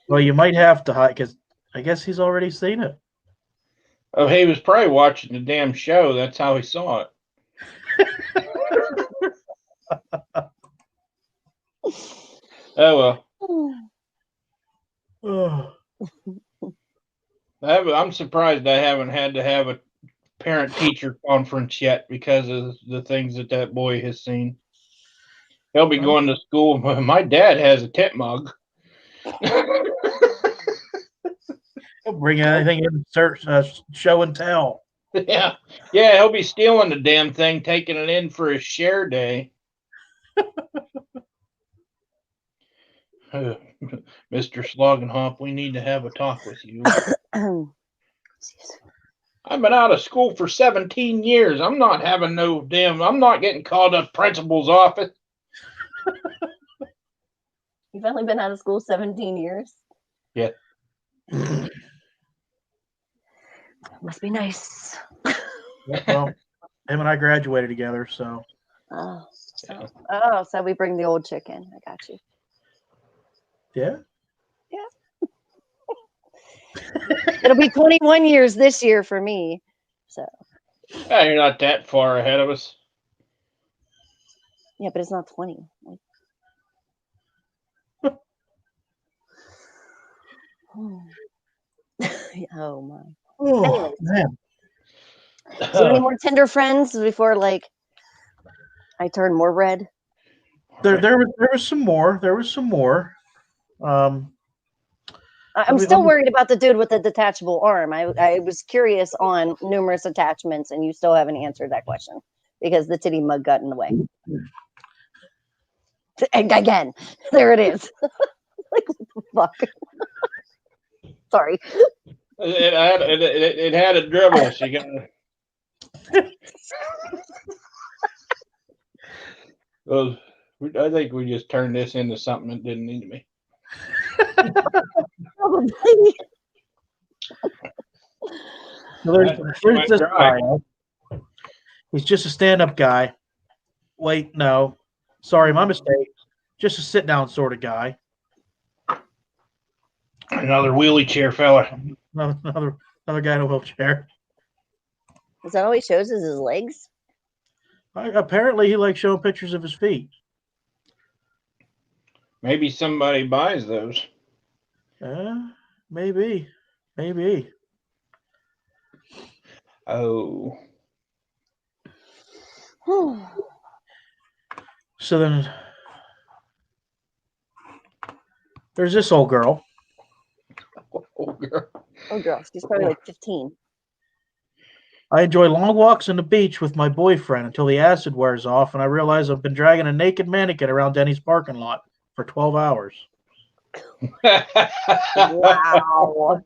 Well, you might have to hide because I guess he's already seen it. Oh, he was probably watching the damn show. That's how he saw it. Oh, well. Oh, I'm surprised I haven't had to have a parent-teacher conference yet because of the things that boy has seen. He'll be going to school. My dad has a tit mug. he'll bring anything in search, show and tell. Yeah. Yeah, he'll be stealing the damn thing, taking it in for his share day. Mr. Sloggenhop, we need to have a talk with you. I've been out of school for 17 years. I'm not having no damn, I'm not getting called up principal's office. You've only been out of school 17 years. Yeah. Must be nice. Well, him and I graduated together, so Oh, so we bring the old chicken. I got you. yeah. It'll be 21 years this year for me. So Yeah, you're not that far ahead of us. yeah, but it's not 20. Oh my. Oh Anyways. man, Do you have any more Tinder friends before like I turn more red? there was some more. There was some more. I'm Let me- still let me- worried about the dude with the detachable arm. I was curious on numerous attachments, and you still haven't answered that question because the titty mug got in the way. And again, there it is. Like what the fuck? Sorry. It had a dribble. So you got. Well, I think we just turned this into something that didn't need to be. Probably. So there's this guy. He's just a stand-up guy. Wait, no, sorry, my mistake. Just a sit-down sort of guy. Another wheelie chair fella. Another guy in a wheelchair. Is that all he shows is his legs? Apparently, he likes showing pictures of his feet. Maybe somebody buys those. Maybe. Oh. So then there's this old girl. Oh, girl. Oh, girl, she's probably like 15. I enjoy long walks on the beach with my boyfriend until the acid wears off and I realize I've been dragging a naked mannequin around Denny's parking lot for 12 hours. Wow.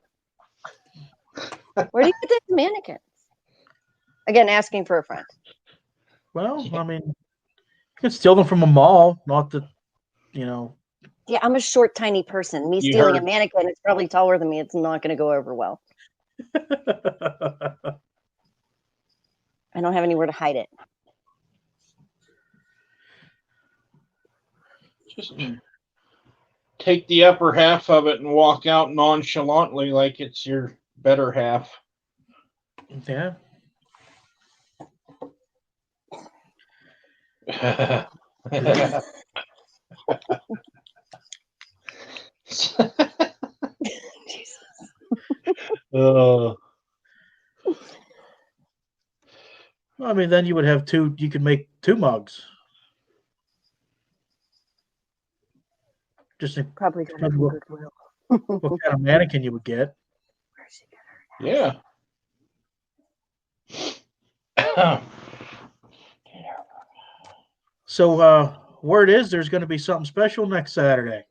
Where do you get these mannequins? Again, asking for a friend. Well, I mean, you can steal them from a mall, not that, Yeah, I'm a short, tiny person. Me You stealing a heard- mannequin, it's probably taller than me. It's not going to go over well. I don't have anywhere to hide it. Just take the upper half of it and walk out nonchalantly like it's your better half. Yeah. Oh, I mean, then you would have two, you could make two mugs. Just Probably got it depends from what, Goodwill. what kind of mannequin you would get. Where's she get yeah. So, word is there's going to be something special next Saturday.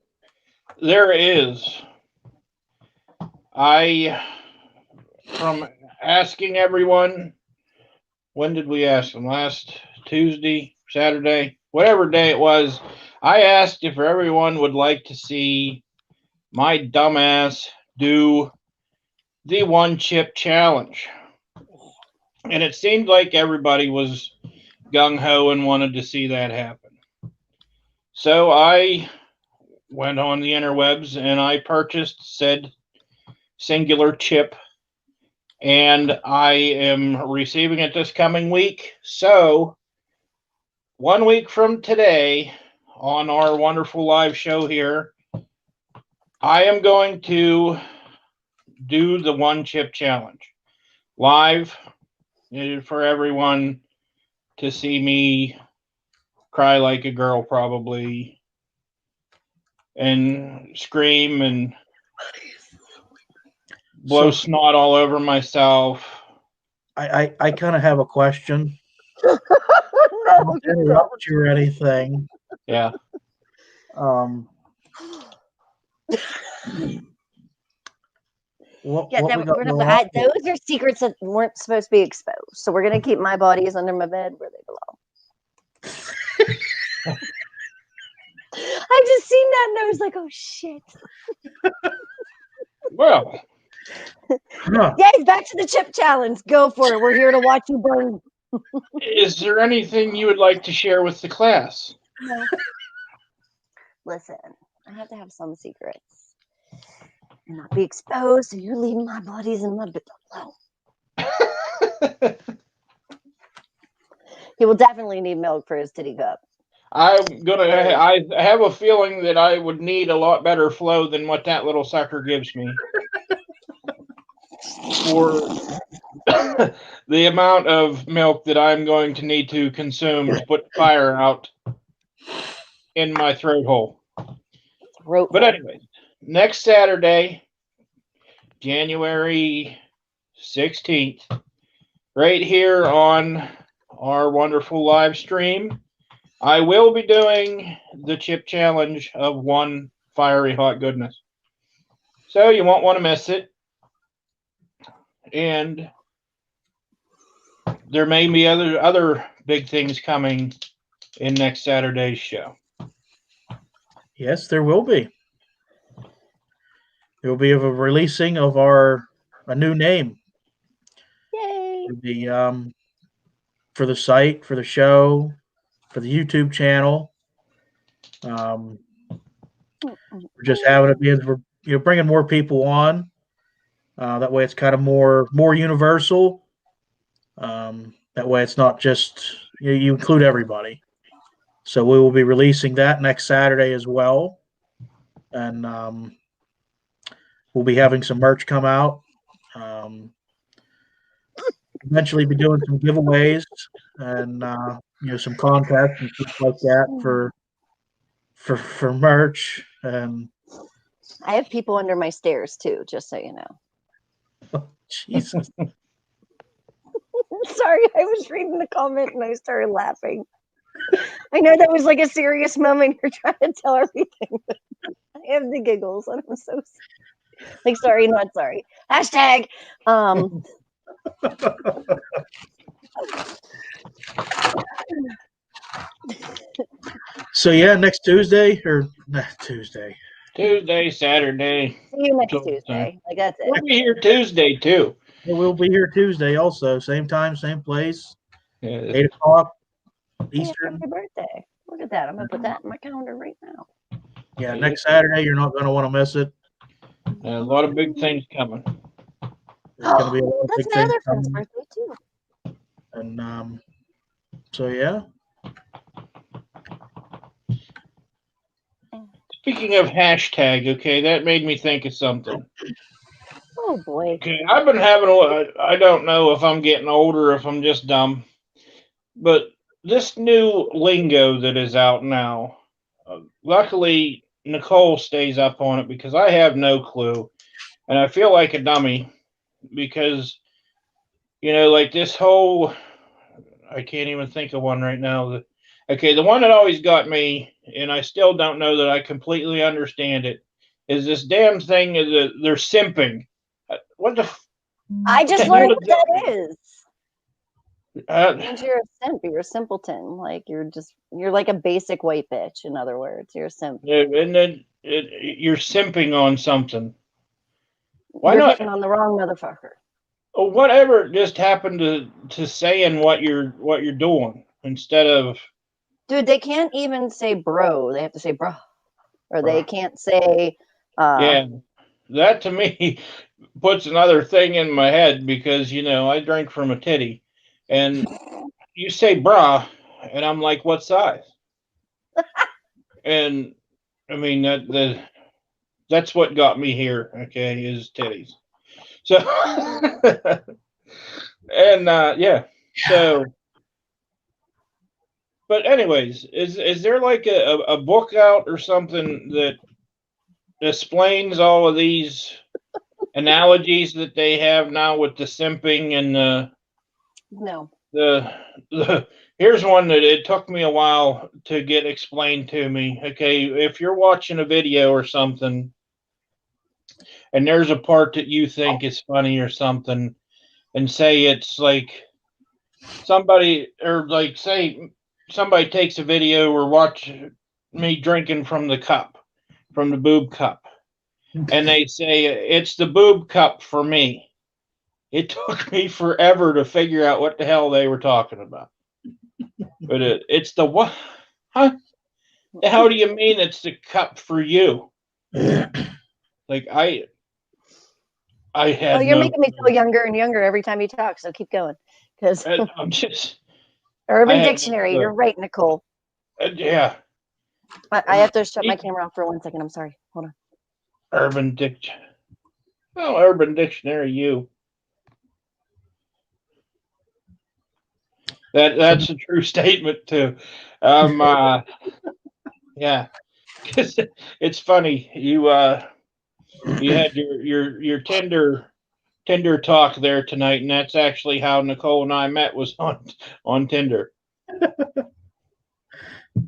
There is. From asking everyone, when did we ask them? Last Tuesday, Saturday, whatever day it was. I asked if everyone would like to see my dumbass do the one chip challenge. And it seemed like everybody was gung ho and wanted to see that happen. So I went on the interwebs and I purchased said singular chip, and I am receiving it this coming week. So 1 week from today, on our wonderful live show here, I am going to do the one chip challenge live for everyone to see me cry like a girl, probably, and scream and blow snot all over myself. I kind of have a question. No, Not to interrupt you or anything. Yeah. What Yeah, we got going on? those are secrets that weren't supposed to be exposed. So we're gonna keep my bodies under my bed where they belong. I just seen that and I was like, oh shit. Well, Huh. Guys, back to the chip challenge. Go for it. We're here to watch you burn. is there anything you would like to share with the class? No. Listen, I have to have some secrets and not be exposed. So you're leaving my bodies in my bed alone. He will definitely need milk for his titty cup. I have a feeling that I would need a lot better flow than what that little sucker gives me. For the amount of milk that I'm going to need to consume to put fire out in my throat hole. But anyway, next Saturday, January 16th, right here on our wonderful live stream, I will be doing the chip challenge of one fiery hot goodness. So you won't want to miss it. And there may be other big things coming in next Saturday's show. Yes, there will be. There will be a releasing of a new name. Yay! For the site, for the show, for the YouTube channel. We're just having it because we're bringing more people on. That way, it's kind of more universal. That way, it's not just you include everybody. So we will be releasing that next Saturday as well, and we'll be having some merch come out. Eventually be doing some giveaways and some contests and stuff like that for merch. And I have people under my stairs too, just so you know. Jesus. Sorry, I was reading the comment and I started laughing. I know that was like a serious moment. You're trying to tell everything. I have the giggles and I'm so like sorry, not sorry. Hashtag. So yeah, next Tuesday or Tuesday. Tuesday, Saturday. See you next Sometime. Tuesday. Like that's it. We'll be here Tuesday too. We'll be here Tuesday also. Same time, same place. Yeah. 8 o'clock Hey, Eastern. happy birthday. Look at that. I'm gonna put that in my calendar right now. Yeah, next Saturday. You're not going to want to miss it. A lot of big things coming. There's going to be a lot of That's big my things other friend's coming. birthday too. And so yeah. Speaking of hashtag, okay, that made me think of something. Oh boy. Okay, I've been having I don't know if I'm getting older or if I'm just dumb, but this new lingo that is out now, luckily Nicole stays up on it because I have no clue, and I feel like a dummy because, like this whole, I can't even think of one right now. Okay, the one that always got me, and I still don't know that I completely understand it, is this damn thing that they're simping. What the? I just What the hell learned what does that that is. It Uh, means you're a simp. You're a simpleton. Like you're like a basic white bitch. In other words, you're a simp. and then you're simping on something. Why You're not? hitting on the wrong motherfucker. Or whatever just happened to saying what you're doing instead of Dude, they can't even say bro. They have to say bro. Or they Bruh. can't say yeah. That to me puts another thing in my head because I drink from a titty, and you say bra, and I'm like, what size? And I mean that's what got me here. Okay, is titties. So and yeah, so. But anyways, is there like a book out or something that explains all of these analogies that they have now with the simping and no. the here's one that it took me a while to get explained to me. Okay, if you're watching a video or something and there's a part that you think is funny or something, and say it's like somebody or like say somebody takes a video or watch me drinking from the boob cup, and they say it's the boob cup for me. It took me forever to figure out what the hell they were talking about. But it's the what? Huh? How do you mean it's the cup for you? Like I had. Well, you're making me feel younger and younger every time you talk, so keep going. Because I'm just. Urban I have Dictionary, no- you're right, Nicole. Yeah, I have to shut my camera off for 1 second. I'm sorry. Hold on. Urban Dictionary. Oh, Urban Dictionary, you. That's a true statement too. Yeah, 'cause it's funny. You had your Tinder talk there tonight, and that's actually how Nicole and I met, was on Tinder.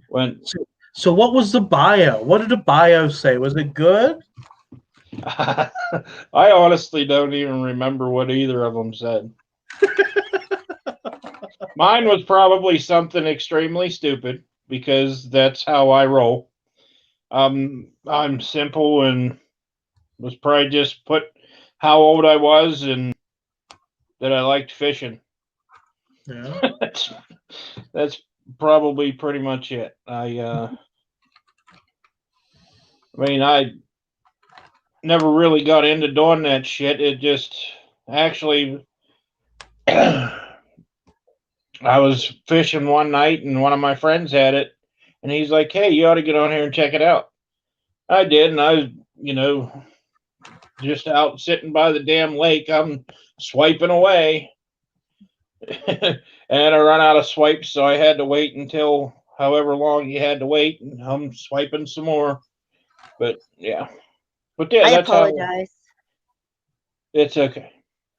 When So what was the bio? What did the bio say? Was it good? I honestly don't even remember what either of them said. Mine was probably something extremely stupid because that's how I roll. I'm simple and was probably just put how old I was and that I liked fishing. Yeah. That's probably pretty much it. I mean, I never really got into doing that shit. It just actually, I was fishing one night and one of my friends had it, and he's like, "Hey, you ought to get on here and check it out." I did, and I was, just out sitting by the damn lake. I'm swiping away. And I run out of swipes, so I had to wait until however long you had to wait, and I'm swiping some more. But yeah. But yeah, I that's how apologize. it's okay.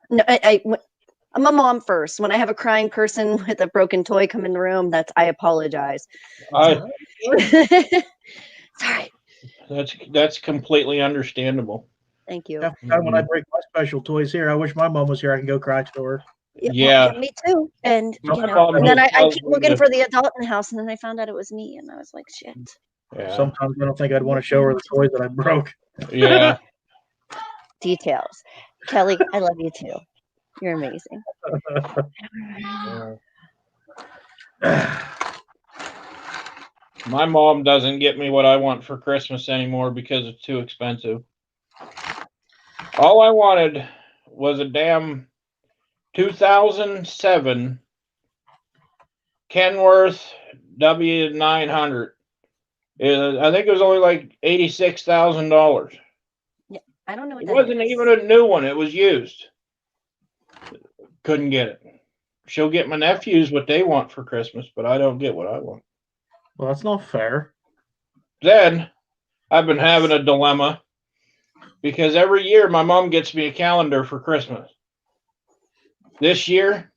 No, I'm a mom first. When I have a crying person with a broken toy come in the room, I apologize. I Sorry. that's completely understandable. Thank you. Half the time when I break my special toys here, I wish my mom was here. I can go cry to her. Yeah. Me too. And My and then I tells keep me looking that- for the adult in the house, and then I found out it was me, and I was like, shit. Yeah. Sometimes I don't think I'd want to show her the toys that I broke. Yeah. Details. Kelly, I love you too. You're amazing. My mom doesn't get me what I want for Christmas anymore because it's too expensive. All I wanted was a damn 2007 Kenworth W900. I think it was only like $86,000. I don't know what It that wasn't is. even a new one. It was used. Couldn't get it. She'll get my nephews what they want for Christmas, but I don't get what I want. Well, that's not fair. Then I've been having a dilemma because every year my mom gets me a calendar for Christmas. This year,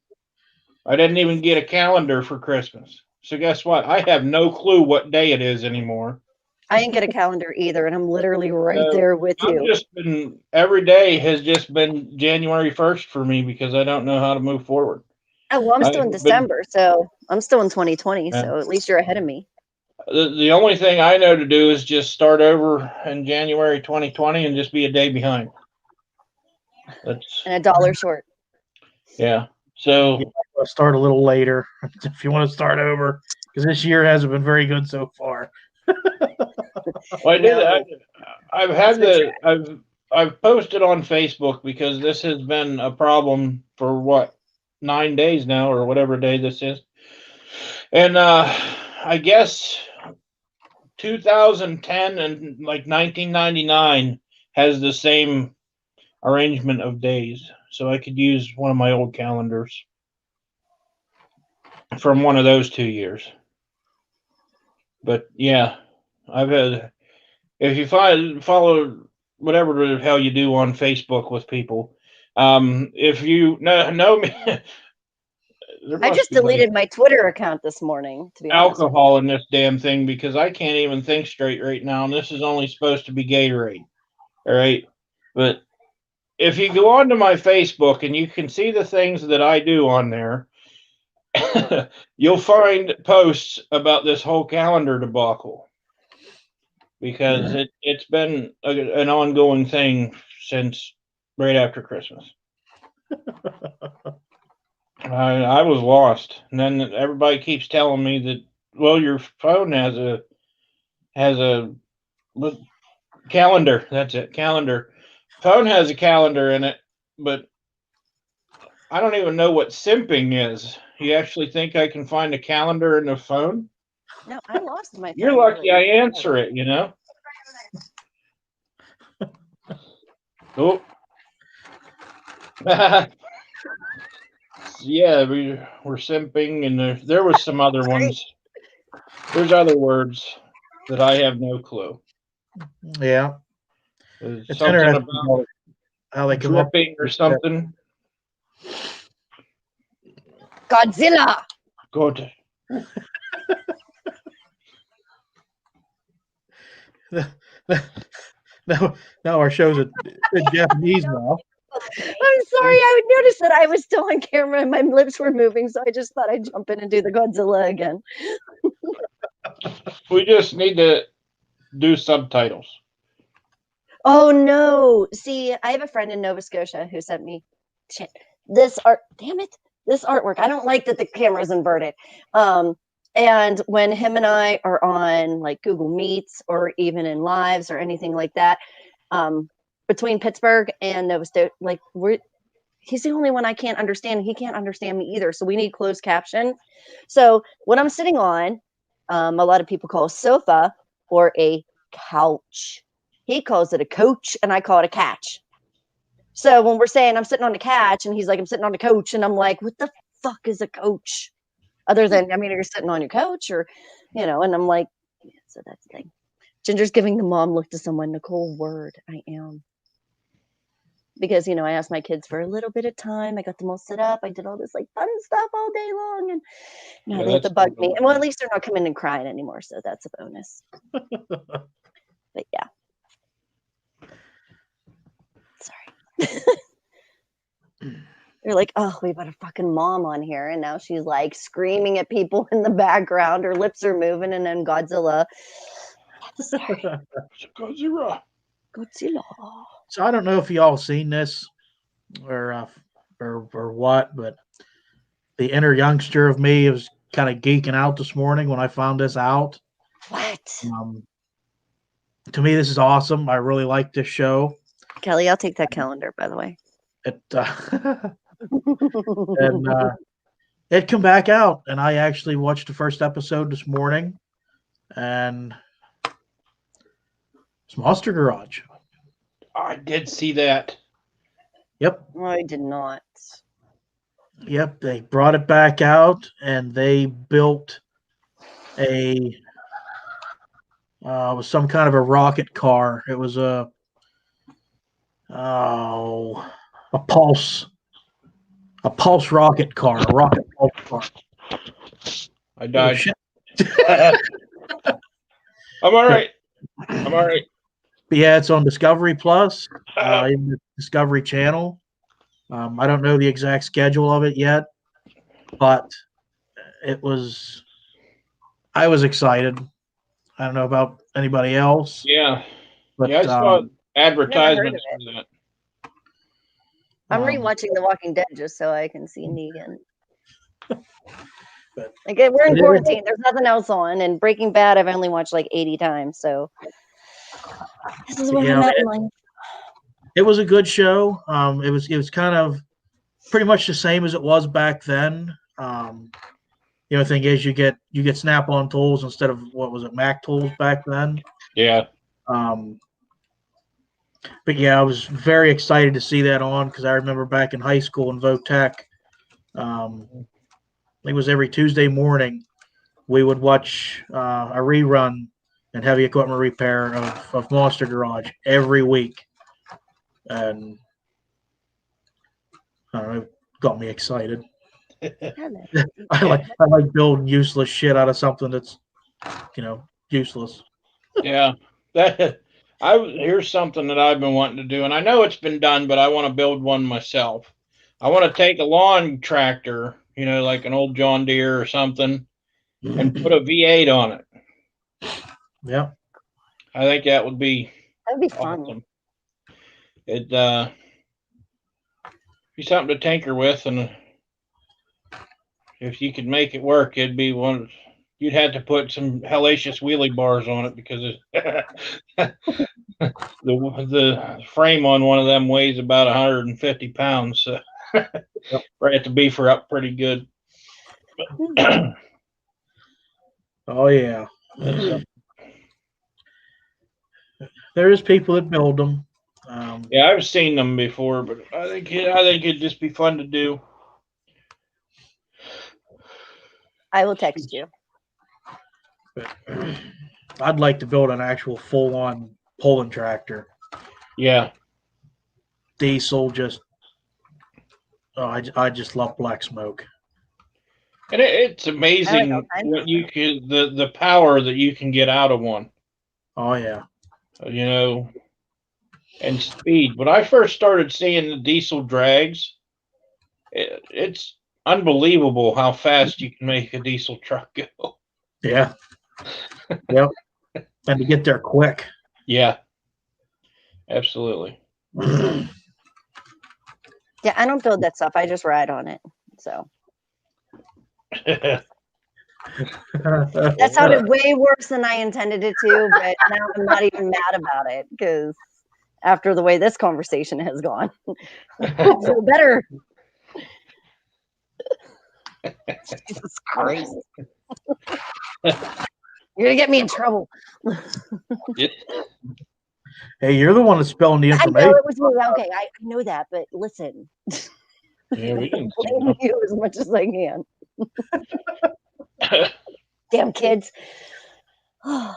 I didn't even get a calendar for Christmas. So guess what? I have no clue what day it is anymore. I didn't get a calendar either, and I'm literally right No, there with you. I've just been, every day has just been January 1st for me because I don't know how to move forward. Oh, well, I'm still in I've been- December, so I'm still in 2020, Yeah. so at least you're ahead of me. The only thing I know to do is just start over in January 2020 and just be a day behind. That's, And $1 short. yeah. So, I'll start a little later if you want to start over, because this year hasn't been very good so far. well, I did. No. I've had I've posted on Facebook because this has been a problem for what 9 days now or whatever day this is, and I guess 2010 and like 1999 has the same arrangement of days, so I could use one of my old calendars from one of those 2 years. But yeah, I've had. If you follow whatever the hell you do on Facebook with people, if you know me, I just deleted my Twitter account this morning, to be honest. alcohol in this damn thing because I can't even think straight right now, and this is only supposed to be Gatorade. All right, but if you go onto my Facebook and you can see the things that I do on there, you'll find posts about this whole calendar debacle. Because it's been an ongoing thing since right after Christmas. I was lost, and then everybody keeps telling me that, well, your phone has a calendar. That's it, calendar. Phone has a calendar in it, but I don't even know what simping is. You actually think I can find a calendar in the phone? No, I lost my phone. You're lucky I really. answer it, you know? Oh. Yeah, we're simping, and there was some other ones. There's other words that I have no clue. Yeah, There's it's something interesting about how they come up. dripping or something. Godzilla! Good. Now our show's in Japanese now. I'm sorry, I would notice that I was still on camera and my lips were moving, so I just thought I'd jump in and do the Godzilla again. We just need to do subtitles. Oh no! See, I have a friend in Nova Scotia who sent me this art. Damn it! This artwork. I don't like that the camera's inverted. And when him and I are on like Google Meets or even in lives or anything like that, between Pittsburgh and Nova Scotia, like he's the only one I can't understand. He can't understand me either. So we need closed caption. So what I'm sitting on, a lot of people call a sofa or a couch. He calls it a coach, and I call it a catch. So when we're saying I'm sitting on the couch and he's like, I'm sitting on the coach, and I'm like, what the fuck is a coach? Other than, I mean, you're sitting on your couch or, and I'm like, yeah, so that's the thing. Ginger's giving the mom look to someone. Nicole, word, I am. Because, I asked my kids for a little bit of time. I got them all set up. I did all this like fun stuff all day long. And now they have to bug me. And well, at least they're not coming and crying anymore. So that's a bonus. But yeah. Sorry. They're like, oh, we got a fucking mom on here. And now she's like screaming at people in the background. Her lips are moving. And then Godzilla. Sorry. Godzilla. So I don't know if y'all seen this or what, but the inner youngster of me was kind of geeking out this morning when I found this out. What? To me, this is awesome. I really like this show. Kelly, I'll take that calendar, by the way. It come back out, and I actually watched the first episode this morning, and it's Monster Garage. I did see that. Yep. I did not. Yep, they brought it back out, and they built it was some kind of a rocket car. It was a pulse rocket car, a rocket pulse car. I died. I'm all right. But yeah, it's on Discovery Plus, in the Discovery Channel. I don't know the exact schedule of it yet, but I was excited. I don't know about anybody else. Yeah. But, I saw advertisements for that. I'm rewatching The Walking Dead just so I can see Negan. But we're in quarantine. There's nothing else on. And Breaking Bad, I've only watched like 80 times. So this is where I'm at in life. It was a good show. It was kind of pretty much the same as it was back then. The only thing is you get Snap-on tools instead of what was it, Mac tools back then. Yeah. But yeah, I was very excited to see that on because I remember back in high school in Votech, I think it was every Tuesday morning we would watch a rerun and heavy equipment repair of Monster Garage every week. And I don't know, it got me excited. I like building useless shit out of something that's, useless. Yeah. Here's something that I've been wanting to do, and I know it's been done, but I want to build one myself. I want to take a lawn tractor, like an old John Deere or something, and put a V8 on it. Yeah. I think that would be fun. Awesome. It'd be something to tinker with, and if you could make it work, it'd be one. You'd have to put some hellacious wheelie bars on it because the frame on one of them weighs about 150 pounds. So right at the beefer up pretty good. Oh yeah. There is people that build them. Yeah, I've seen them before, but I think it'd just be fun to do. I will text you. I'd like to build an actual full-on pulling tractor. Yeah. Diesel, I just love black smoke. And it's amazing what you can the power that you can get out of one. Oh yeah. And speed. When I first started seeing the diesel drags, it's unbelievable how fast you can make a diesel truck go. Yeah. Yep. And to get there quick. Yeah. Absolutely. Yeah, I don't build that stuff. I just ride on it. So that sounded way worse than I intended it to, but now I'm not even mad about it because after the way this conversation has gone, I feel better. Jesus Christ. You're gonna get me in trouble. Hey, you're the one that's spilling the I know information. it was me. Okay, I know that, but listen, Yeah, we didn't blame you as much as I can. Damn kids. Can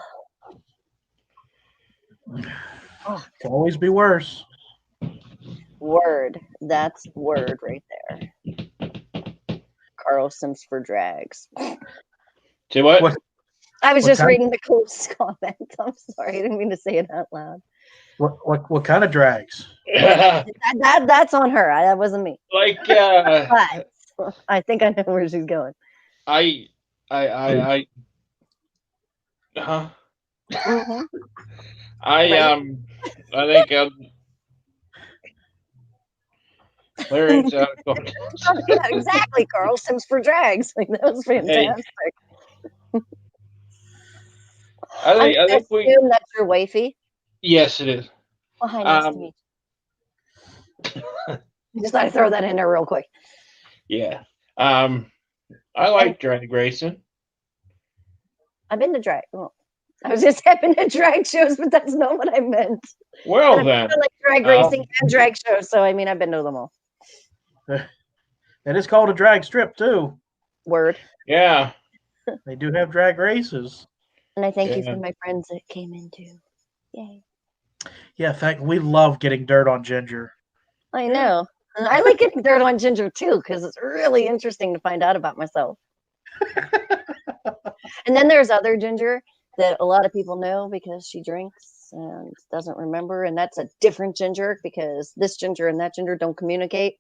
always be worse. Word. That's word right there. Carl Sims for drags. Say what? What? I was What just kind- reading the close comment. I'm sorry, I didn't mean to say it out loud. What kind of drags? That's on her. That wasn't me. Like, But I think I know where she's going. I, huh? Mhm. I think Larry's Yeah, exactly, Carl Sims for drags. Like that was fantastic. I I think we. assume that's your wifey. Yes, it is. Well, hi, nice to meet you. Just thought I'd throw that in there real quick. Yeah. I like drag racing. I've been to drag. Well, I was just having to drag shows, but that's not what I meant. Well, And then. I like drag racing and drag shows, so I mean, I've been to them all. It is called a drag strip too. Word. Yeah. They do have drag races. And I thank you Yeah. for my friends that came in too. Yay. Yeah, we love getting dirt on Ginger. I know. And I like getting dirt on Ginger too, because it's really interesting to find out about myself. And then there's other Ginger that a lot of people know because she drinks and doesn't remember. And that's a different Ginger because this Ginger and that Ginger don't communicate.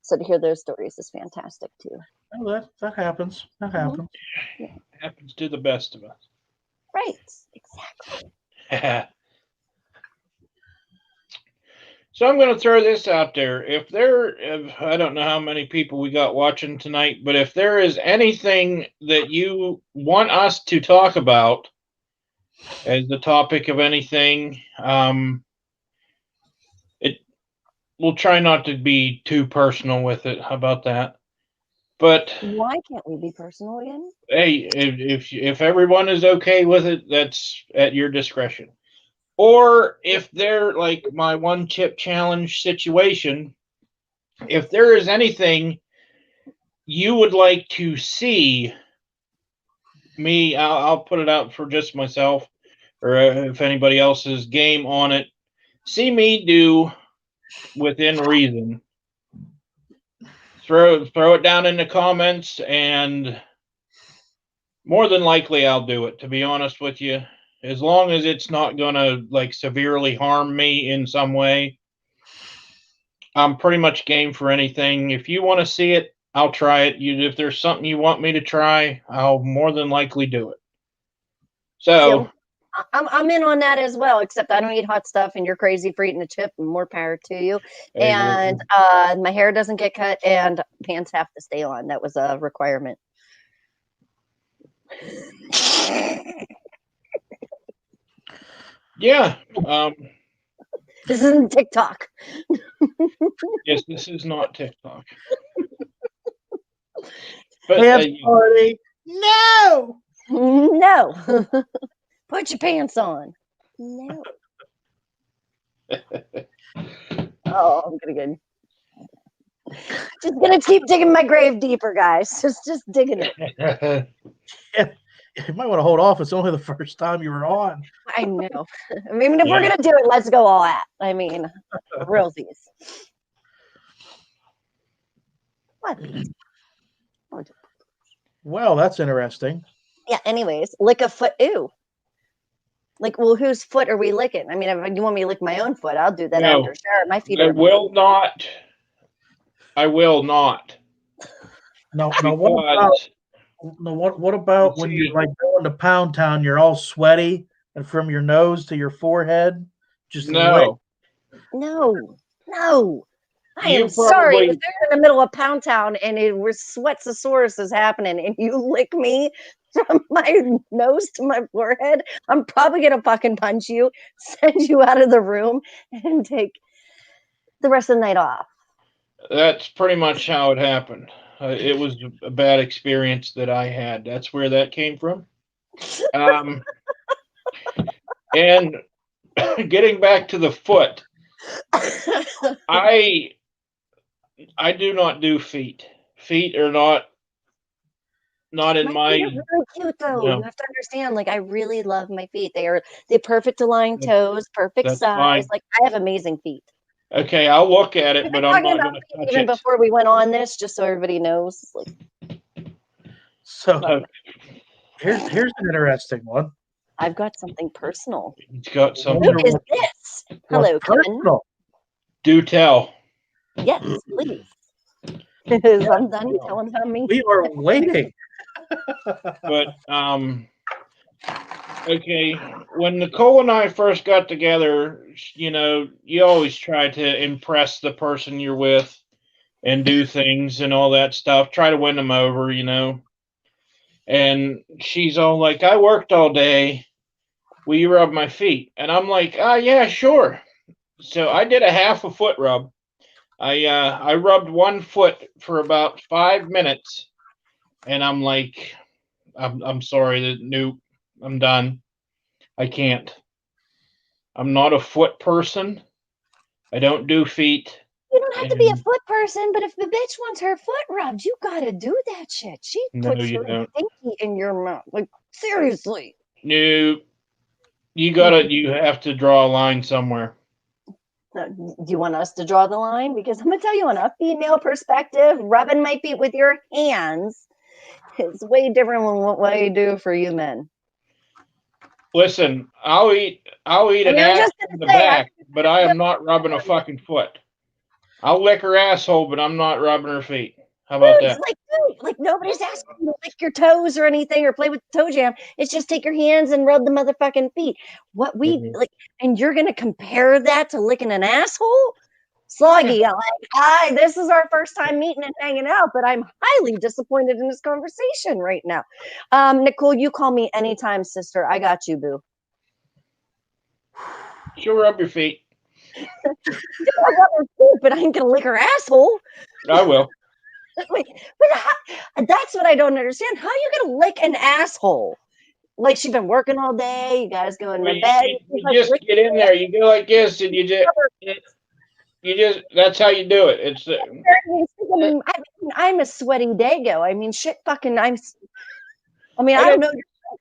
So to hear those stories is fantastic too. Oh, that happens. That happens. Happens to the best of us. Right. Exactly. So I'm going to throw this out there. I don't know how many people we got watching tonight, but if there is anything that you want us to talk about as the topic of anything, we'll try not to be too personal with it. How about that? But Why can't we be personal again? hey, if everyone is okay with it, that's at your discretion. Or if they're like my one chip challenge situation, if there is anything you would like to see me, I'll put it out for just myself, or if anybody else is game on it, see me do within reason. Throw it down in the comments, and more than likely I'll do it, to be honest with you. As long as it's not gonna like severely harm me in some way, I'm pretty much game for anything. If you want to see it, I'll try it. If there's something you want me to try, I'll more than likely do it. So I'm in on that as well, except I don't eat hot stuff and you're crazy for eating a chip, and more power to you. And my hair doesn't get cut and pants have to stay on. That was a requirement. yeah, This isn't TikTok. yes, this is not TikTok. But Dance party. No. No. Put your pants on. No. Oh, I'm gonna get. Just gonna keep digging my grave deeper, guys. Just digging it. You might want to hold off. It's only the first time you were on. I know. I mean, if we're gonna do it, let's go all out. I mean, realsies. What? Well, that's interesting. Yeah. Anyways, lick a foot. Ew. Like, well, whose foot are we licking? I mean, if you want me to lick my own foot, I'll do that No. after. Sure, my feet I are. will not. I will not. No, Because what about when you like go into Pound Town? You're all sweaty, and from your nose to your forehead, just no. No. I You am sorry. probably- If they're in the middle of Pound Town and it was Sweatsosaurus is happening and you lick me from my nose to my forehead, I'm probably going to fucking punch you, send you out of the room, and take the rest of the night off. That's pretty much how it happened. It was a bad experience that I had. That's where that came from. And getting back to the foot, I do not do feet. Feet are not in My feet are my. really cute though. No, You have to understand, like I really love my feet. They are the perfect aligned toes, perfect that's size. fine. Like I have amazing feet. Okay, I'll look at We've it, been but I'm talking not about going to feet touch even it. before we went on this, just so everybody knows. Like So Uh, here's an interesting one. I've got something personal. It's got I something. wonder Who is what- this? what's Hello, Kevin. personal. Do tell. Yes, please. I'm done telling how me. We are waiting. But okay, when Nicole and I first got together, you always try to impress the person you're with and do things and all that stuff. Try to win them over, And she's all like, "I worked all day. Will you rub my feet?" And I'm like, yeah, sure." So I did a half a foot rub. I rubbed one foot for about 5 minutes, and I'm like, I'm sorry, nope, I'm done. I can't. I'm not a foot person. I don't do feet. You don't have to be a And foot person, but if the bitch wants her foot rubbed, you gotta do that shit. She no, puts you her don't. dinky in your mouth. Like seriously. No, you have to draw a line somewhere. Do you want us to draw the line? Because I'm gonna tell you, on a female perspective, rubbing my feet with your hands is way different than what I do for you men. Listen, I'll eat And an you're ass just in gonna the say, back, but I am not rubbing a fucking foot. I'll lick her asshole, but I'm not rubbing her feet. How about that? Like nobody's asking you to lick your toes or anything or play with the toe jam. It's just take your hands and rub the motherfucking feet. What we Mhm. like, and you're gonna compare that to licking an asshole? Sloggy, this is our first time meeting and hanging out, but I'm highly disappointed in this conversation right now. Nicole, you call me anytime, sister. I got you, boo. She'll rub your feet. I rub her feet, but I ain't gonna lick her asshole. I will. Wait, that's what I don't understand. How are you gonna lick an asshole? Like she's been working all day. You guys going Well, to bed. you just get in there. You go like this, and you just that's how you do it. It's I'm a sweaty dago. I mean, shit, fucking. I I don't don't- know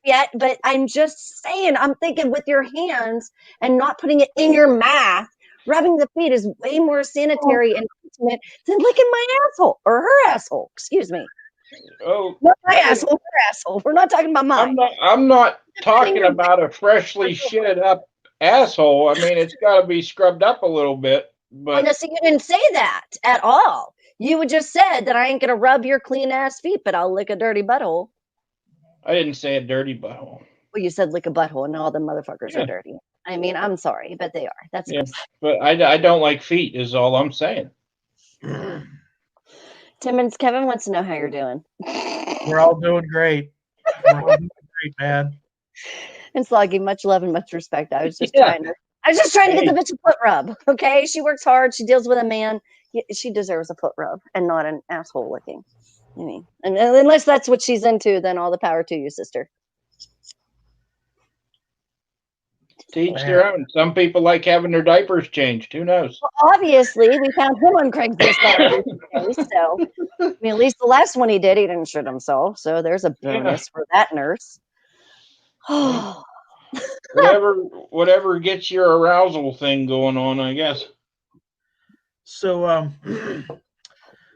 yet, but I'm just saying. I'm thinking with your hands and not putting it in your mouth. Rubbing the feet is way more sanitary and intimate than licking my asshole or her asshole. Excuse me. oh, Not my asshole, her asshole. We're not talking about mine. I'm not talking about a freshly shitted up asshole. I mean, it's got to be scrubbed up a little bit. But So you didn't say that at all. You just said that I ain't gonna rub your clean ass feet, but I'll lick a dirty butthole. I didn't say a dirty butthole. Well, you said lick a butthole, and all the motherfuckers Yeah. are dirty. I mean, I'm sorry, but they are. That's Yeah, gross. but I don't like feet. Is all I'm saying. Timmons, Kevin wants to know how you're doing. We're all doing great. We're all doing great, man. And Sloggy, much love and much respect. I was just Yeah. trying to get the bitch a foot rub. Okay, she works hard. She deals with a man. She deserves a foot rub and not an asshole licking. I mean, and unless that's what she's into, then all the power to you, sister. To each their own. Some people like having their diapers changed. Who knows? Well, obviously, we found him on Craigslist already. So, I mean, at least the last one he did, he didn't shit himself. So there's a bonus for that nurse. Whatever gets your arousal thing going on, I guess. So,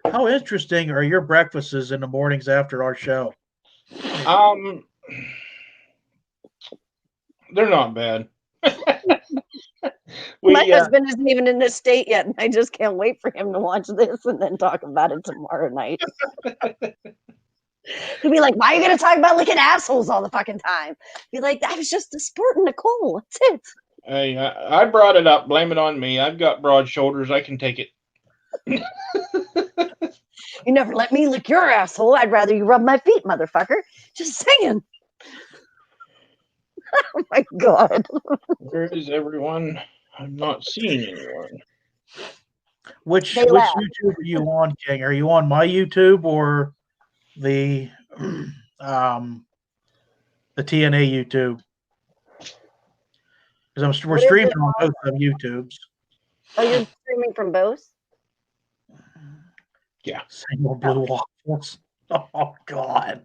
how interesting are your breakfasts in the mornings after our show? They're not bad. My husband isn't even in this state yet, and I just can't wait for him to watch this and then talk about it tomorrow night. He'll be like, "Why are you gonna talk about licking assholes all the fucking time?" Be like, "That was just a sport, Nicole. That's it." Hey, I brought it up. Blame it on me. I've got broad shoulders. I can take it. You never let me lick your asshole. I'd rather you rub my feet, motherfucker. Just saying. Oh my god. Where is everyone? I'm not seeing anyone. Which They laugh. YouTube are you on, King? Are you on my YouTube or the TNA YouTube? Because we're What is streaming it? on both of YouTubes. Oh, you're streaming from both? Single blue waffles. Oh God.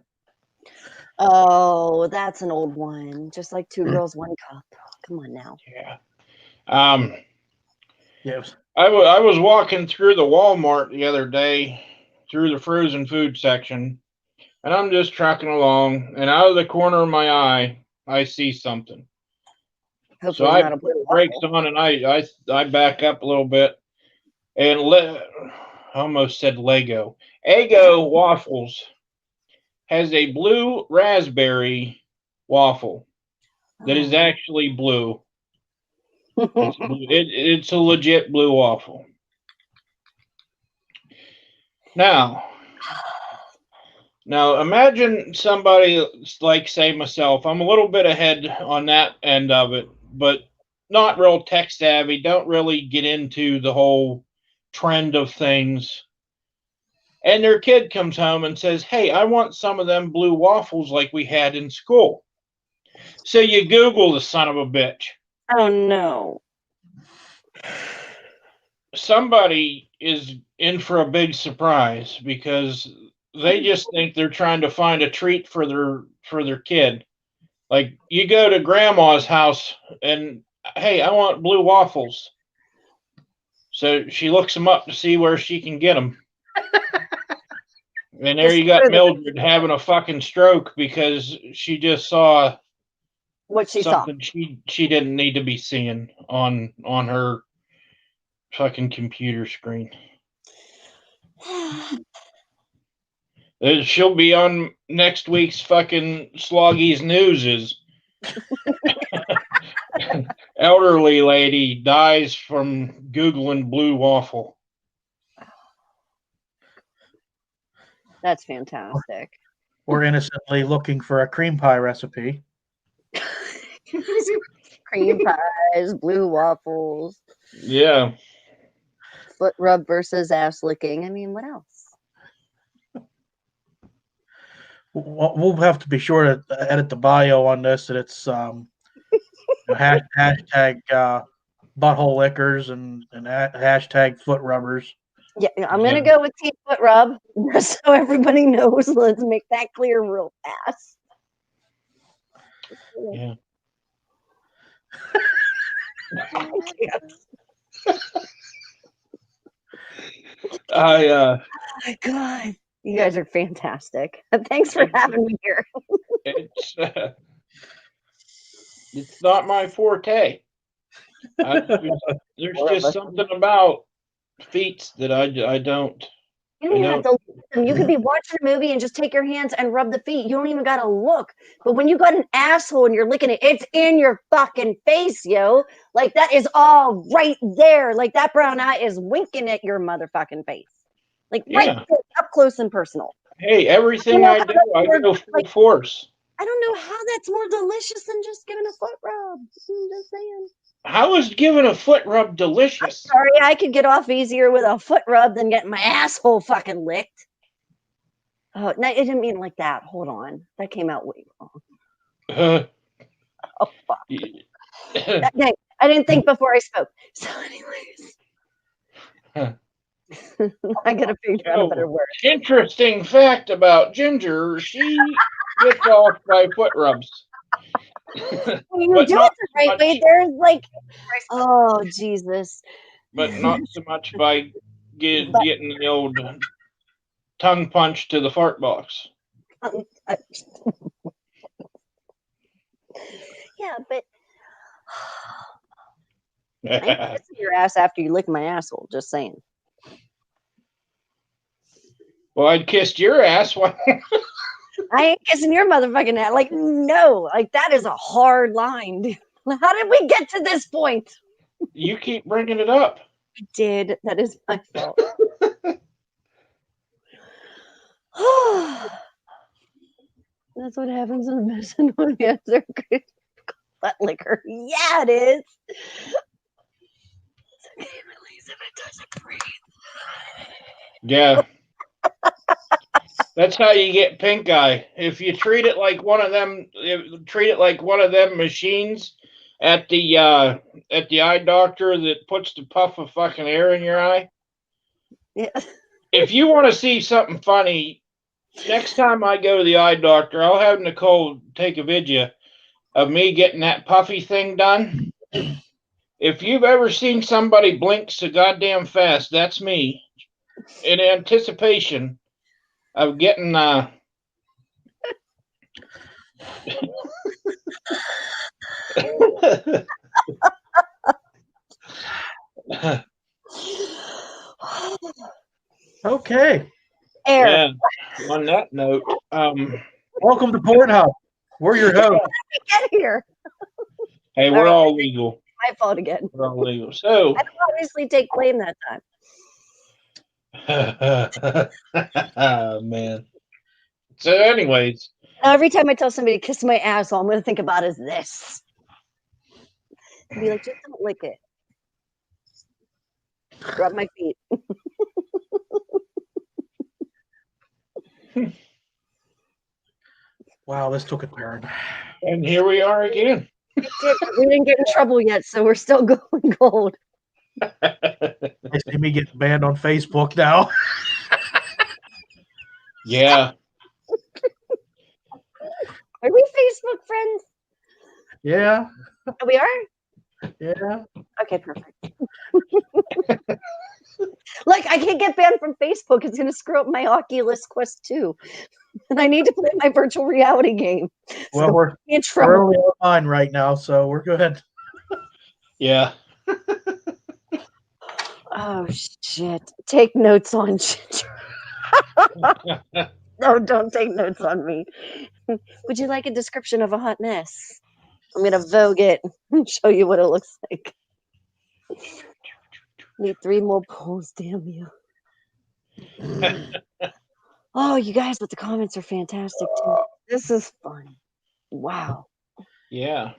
Oh, that's an old one. Just like Two Girls, One Cup. Come on now. Yeah. Yes. I was walking through the Walmart the other day through the frozen food section, and I'm just trucking along, and out of the corner of my eye, I see something. Hopefully So I not a put blue the brakes waffle. on, and I back up a little bit, and I almost said Lego. Eggo Waffles has a blue raspberry waffle that is Oh. actually blue. It's blue. It's a legit blue waffle. Now imagine somebody like, say, myself. I'm a little bit ahead on that end of it, but not real tech savvy. Don't really get into the whole trend of things. And their kid comes home and says, "Hey, I want some of them blue waffles like we had in school." So you Google the son of a bitch. Oh no. Somebody is in for a big surprise because they just think they're trying to find a treat for their kid. Like, you go to grandma's house and, "Hey, I want blue waffles." So she looks them up to see where she can get them. And there you got Mildred having a fucking stroke because she just saw What she something she didn't need to be seeing on her fucking computer screen. saw. She'll be on next week's fucking Sloggy's News. Elderly lady dies from Googling blue waffle. That's fantastic. We're innocently looking for a cream pie recipe. Cream pies, blue waffles, Yeah. foot rub versus ass licking. I mean, what else? We'll have to be sure to edit the bio on this, that it's hashtag butthole lickers and hashtag foot rubbers. Yeah, I'm gonna go with team foot rub, just so everybody knows. Let's make that clear real fast. Yeah. Oh my God, you guys are fantastic. Thanks for having me here. It's not my forte. There's just something about feet that I don't. You don't even have to look at them. You could be watching a movie and just take your hands and rub the feet. You don't even gotta look. But when you got an asshole and you're licking it, it's in your fucking face, yo. Like, that is all right there. Like, that brown eye is winking at your motherfucking face. Like, right there, up close and personal. Hey, everything I do, I go full force. I don't know how that's more delicious than just giving a foot rub. I'm just saying. How is giving a foot rub delicious? Sorry, I could get off easier with a foot rub than getting my asshole fucking licked. Oh, no, it didn't mean like that. Hold on. That came out way wrong. Oh, fuck. Okay, I didn't think before I spoke. So anyways. I gotta figure out a better word. Interesting fact about Ginger, she gets off by foot rubs. When you do it the right way, there's like, oh, Jesus. But not so much by getting the old tongue punch to the fart box. Yeah, but I ain't kissing your ass after you lick my asshole, just saying. Well, I'd kissed your ass. I ain't kissing your motherfucking ass. Like, no, like, that is a hard line, dude. How did we get to this point? You keep bringing it up. I did. That is my fault. That's what happens in medicine when you have butt liquor. Yeah, it is. It's okay, Elise, if it doesn't breathe. Yeah. That's how you get pink eye. If you treat it like one of them machines at the eye doctor that puts the puff of fucking air in your eye. Yeah. If you want to see something funny, next time I go to the eye doctor, I'll have Nicole take a video of me getting that puffy thing done. If you've ever seen somebody blink so goddamn fast, that's me. In anticipation of getting Okay. Air. yeah. On that note, Welcome to Pornhub. We're your hosts. Get here. hey, we're all legal. My fault again. We're all legal. So, I don't obviously take blame that time. man. So, anyways, Now, every time I tell somebody to kiss my ass, all I'm going to think about is this. And be like, just don't lick it. Rub my feet. Wow, this took a turn. and here we are again. We didn't get in trouble yet, so we're still going gold. They see me get banned on Facebook now. Yeah. Are we Facebook friends? Yeah, Oh, we are? yeah. Okay, perfect. Like, I can't get banned from Facebook. It's going to screw up my Oculus Quest 2. And I need to play my virtual reality game. Well, So we're I'm in trouble. early online right now, so we're good. Yeah. Oh, shit. Take notes on shit. No, don't take notes on me. Would you like a description of a hot mess? I'm going to Vogue it and show you what it looks like. Need 3 more polls, damn you. Oh, you guys, but the comments are fantastic too. This is fun. Wow. Yeah.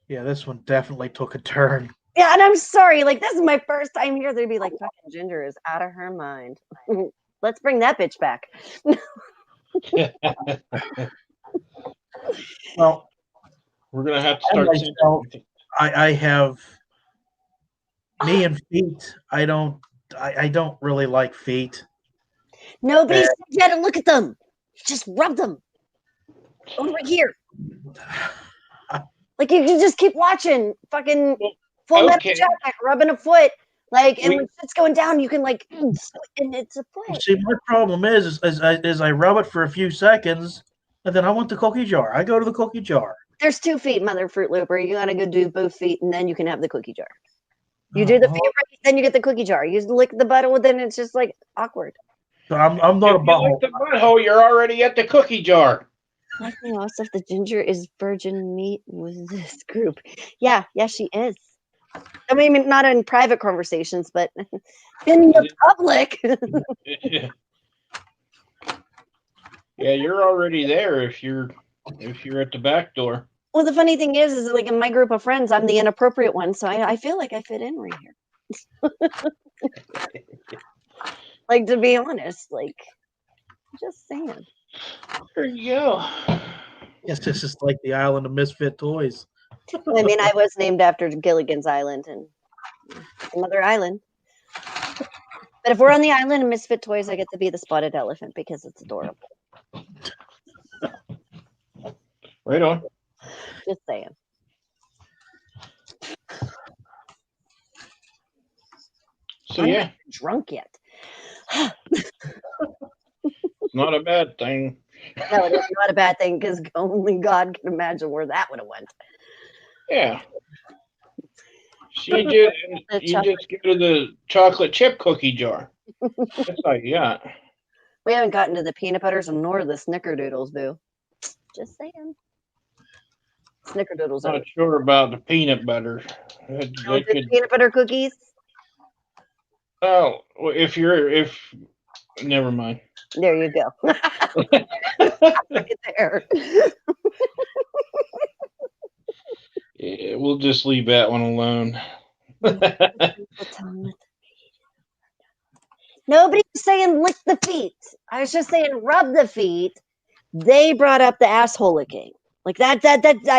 Yeah, this one definitely took a turn. Yeah, and I'm sorry. Like, this is my first time here. They'd be like, fucking Ginger is out of her mind. Let's bring that bitch back. Well, We're gonna have to I start. myself, I have me and feet. I don't really like feet. Nobody said you had to look at them. Just rub them. Over here. Like, you can just keep watching. Fucking Full Metal Okay. Jacket, rubbing a foot. Like, and We- when shit's going down, you can, like, and it's a foot. See, my problem is I rub it for a few seconds, and then I want the cookie jar. I go to the cookie jar. There's 2 feet, Mother Fruit Looper. You gotta go do both feet, and then you can have the cookie jar. You do the feet right, then you get the cookie jar. You lick the butthole, then it's just like awkward. So I'm not a If you butthole. like the butthole, you're already at the cookie jar. Nothing else if the Ginger is virgin meat with this group. Yeah, she is. I mean, not in private conversations, but in the public. Yeah, you're already there if you're at the back door. Well, the funny thing is like in my group of friends, I'm the inappropriate one, so I feel like I fit in right here. Like, to be honest, like, just saying. There you go. Yes, this is like the island of misfit toys. I mean, I was named after Gilligan's Island and Mother Island. But if we're on the island of Misfit Toys, I get to be the spotted elephant because it's adorable. Right on. Just saying. So I'm yeah, not drunk yet. not a bad thing. No, it is not a bad thing because only God can imagine where that would have went. Yeah. You just go to the chocolate chip cookie jar. That's all you got. We haven't gotten to the peanut butters nor the snickerdoodles, boo. Just saying. Snickerdoodles are Not sure about the peanut butter. That could, peanut butter cookies. oh, well, if never mind. There you go. Look at there. Yeah, we'll just leave that one alone. Nobody's saying lick the feet. I was just saying rub the feet. They brought up the asshole licking. Like that.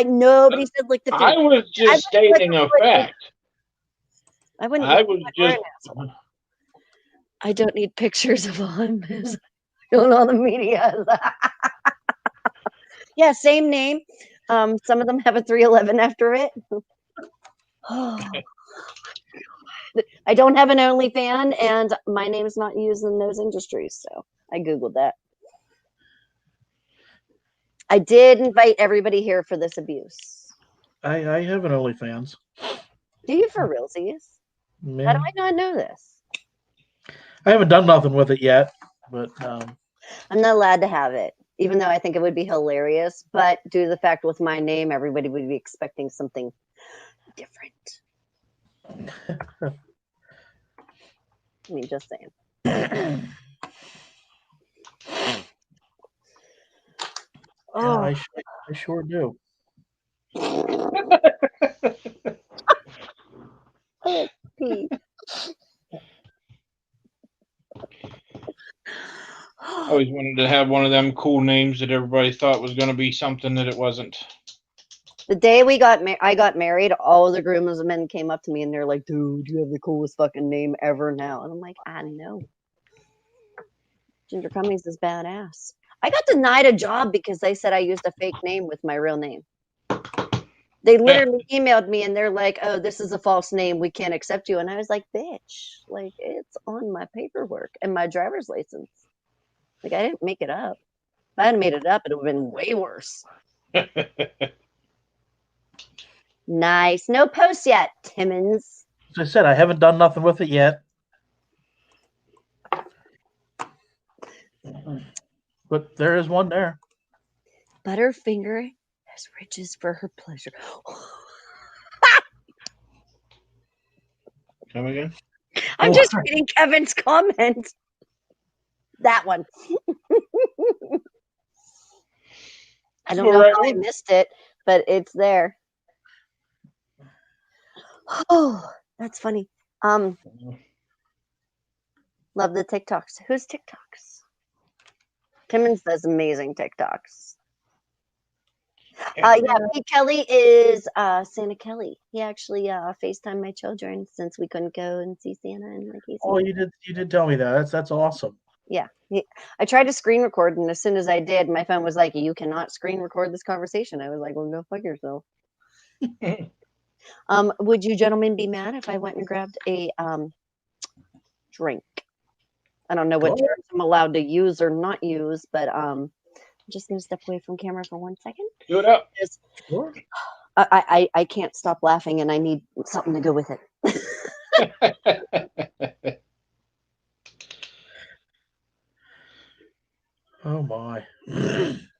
Nobody said lick the I finger. was just stating a fact. I wouldn't. I lick was my just. asshole. I don't need pictures of on all the media. Yeah, same name. Some of them have a 311 after it. I don't have an OnlyFans, and my name's not used in those industries, so I googled that. I did invite everybody here for this abuse. I have an OnlyFans. Do you for realsies? How do Yeah. I not know this? I haven't done nothing with it yet, but I'm not allowed to have it, even though I think it would be hilarious. But due to the fact with my name, everybody would be expecting something different. I mean, just saying. yeah, Oh, I sure do. Pete. I always wanted to have one of them cool names that everybody thought was going to be something that it wasn't. The day I got married, all the groomsmen came up to me and they're like, "Dude, you have the coolest fucking name ever now." And I'm like, "I know. Ginger Cummings is badass." I got denied a job because they said I used a fake name with my real name. They literally emailed me and they're like, "Oh, this is a false name. We can't accept you." And I was like, "Bitch, like it's on my paperwork and my driver's license. Like I didn't make it up. If I had made it up, it would have been way worse." Nice. No post yet, Timmons. As I said, I haven't done nothing with it yet. But there is one there. Butterfinger has riches for her pleasure. Come again? I'm just reading Kevin's comment. That one. I don't know how I missed it, but it's there. Oh, that's funny. Love the TikToks. Who's TikToks? Timmons does amazing TikToks. Yeah, Pete Kelly is Santa Kelly. He actually FaceTimed my children since we couldn't go and see Santa and my Casey. Oh, you did tell me that. That's awesome. Yeah. I tried to screen record, and as soon as I did, my phone was like, "You cannot screen record this conversation." I was like, "Well, go fuck yourself." Would you gentlemen be mad if I went and grabbed a drink? I don't know what terms I'm allowed to use or not use, but I'm just going to step away from camera for 1 second. Do it up. Sure. I can't stop laughing, and I need something to go with it. Oh my.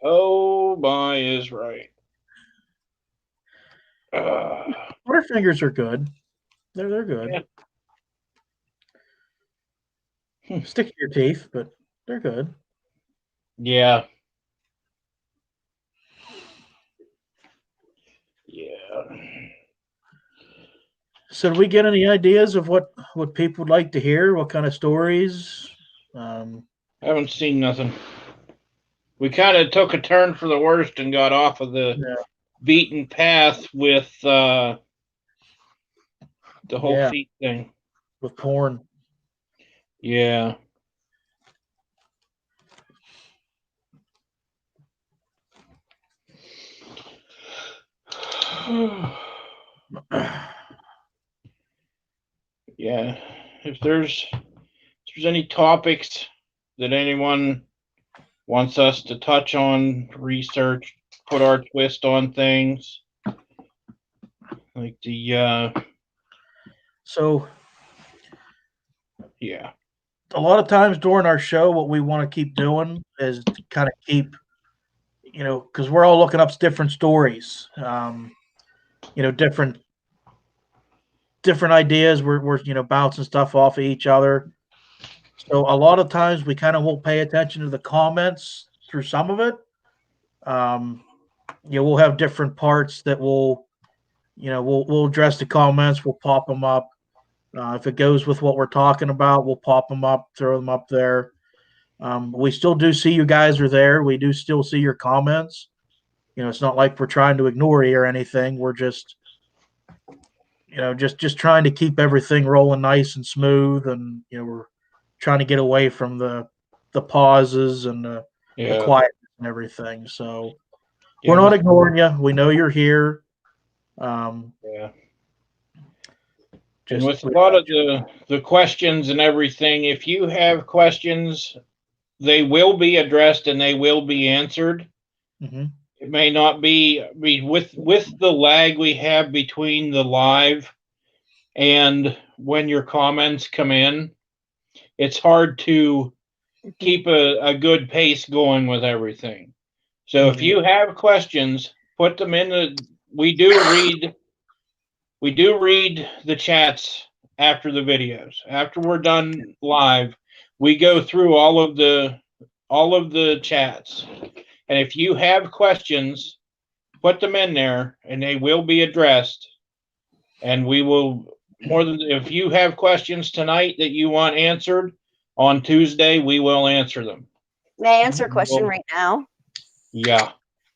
Oh my is right. Butterfingers are good. They're good. Yeah. Stick to your teeth, but they're good. Yeah. Yeah. So, do we get any ideas of what people would like to hear? What kind of stories? Haven't seen nothing. We kind of took a turn for the worst and got off of the beaten path with the whole feet thing. With porn. Yeah. Yeah. If there's any topics that anyone wants us to touch on, research, put our twist on things, like the So, yeah. A lot of times during our show, what we want to keep doing is to kind of keep, because we're all looking up different stories, different ideas. We're bouncing stuff off of each other. So a lot of times we kind of won't pay attention to the comments through some of it. We'll have different parts that we'll address the comments. We'll pop them up. If it goes with what we're talking about, we'll pop them up, throw them up there. We still do see you guys are there. We do still see your comments. it's not like we're trying to ignore you or anything. We're just, just trying to keep everything rolling nice and smooth, and we're trying to get away from the pauses and the Yeah. quietness and everything. So Yeah. we're not ignoring you. We know you're here. Yeah. And Just with a lot of the questions and everything, if you have questions, they will be addressed and they will be answered. Mhm. It may not be with the lag we have between the live and when your comments come in. It's hard to keep a good pace going with everything. So if you have questions, put them in the. We do read the chats after the videos. After we're done live, we go through all of the chats. And if you have questions, put them in there and they will be addressed. And we will if you have questions tonight that you want answered on Tuesday, we will answer them. May I answer a question right now? Yeah.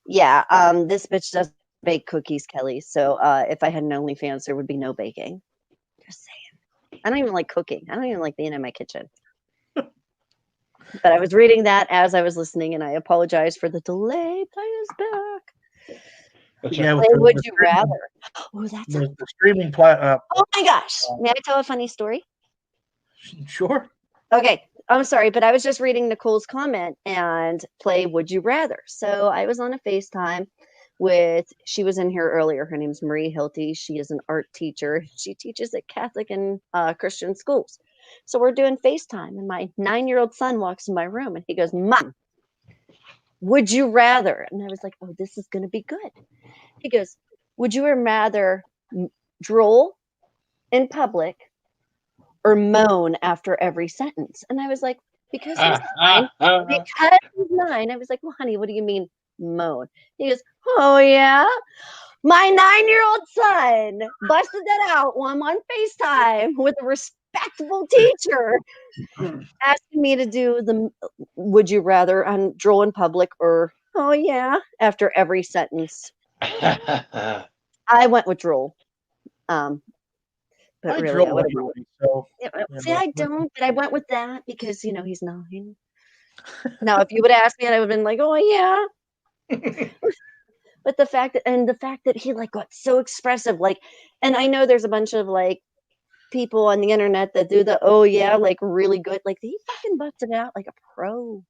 Yeah. This bitch does bake cookies, Kelly. So if I had an OnlyFans, there would be no baking. Just saying. I don't even like cooking. I don't even like being in my kitchen. But I was reading that as I was listening, and I apologize for the delay. Play is back. That's Yeah, Play would you rather? Oh, that's the streaming platform. oh my gosh. May I tell a funny story? Sure. Okay, I'm sorry, but I was just reading Nicole's comment and play Would You Rather. So I was on a FaceTime she was in here earlier. Her name's Marie Hilty. She is an art teacher. She teaches at Catholic and Christian schools. So we're doing FaceTime, and my 9-year-old son walks in my room and he goes, Mom, would you rather? And I was like, oh, this is going to be good. He goes, would you rather drool in public or moan after every sentence? And I was like, because he's 9. Because he's 9. I was like, well, honey, what do you mean moan? He goes, oh, yeah. My 9-year-old son busted that out while I'm on FaceTime with a respectful teacher asking me to do the would you rather on drool in public or oh, yeah, after every sentence. I went with drool. But I really, drool I would anyway, so see, I don't, but I went with that because he's 9. Now, if you would ask me, I would have been like, "Oh yeah." But the fact that he like got so expressive, like, and I know there's a bunch of like people on the internet that do the oh yeah, like really good, like he fucking busted it out like a pro.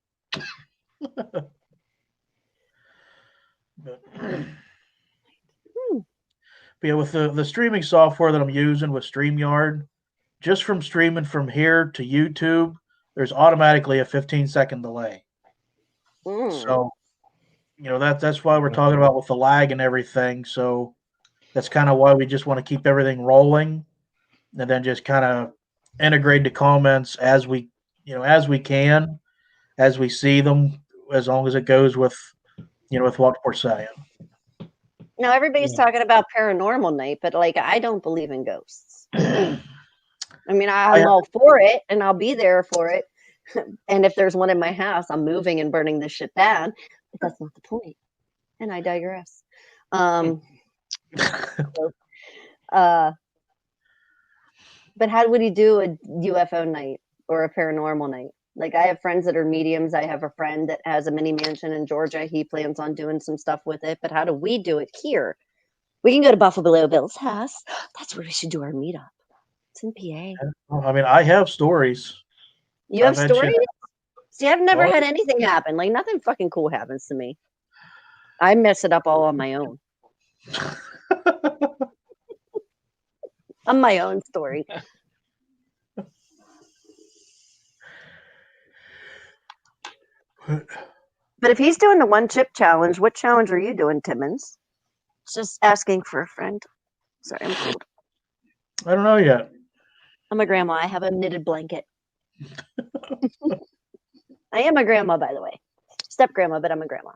But yeah, with the streaming software that I'm using with StreamYard, just from streaming from here to YouTube, there's automatically a 15-second delay. So, that's why we're talking about with the lag and everything. So that's kind of why we just want to keep everything rolling, and then just kind of integrate the comments as we can, as we see them, as long as it goes with with what we're saying. Now everybody's talking about paranormal night, but like I don't believe in ghosts. I mean, I'm all for it, and I'll be there for it. And if there's one in my house, I'm moving and burning this shit down. But that's not the point. And I digress. But how would you do a UFO night or a paranormal night? Like I have friends that are mediums. I have a friend that has a mini mansion in Georgia. He plans on doing some stuff with it. But how do we do it here? We can go to Buffalo Bill's house. That's where we should do our meetup. It's in PA. I mean, I have stories. You have stories? See, I've never had anything happen. Like nothing fucking cool happens to me. I mess it up all on my own. On my own story. But if he's doing the one chip challenge, what challenge are you doing, Timmons? Just asking for a friend. Sorry, I'm cold. I don't know yet. I'm a grandma. I have a knitted blanket. I am a grandma, by the way. Step grandma, but I'm a grandma.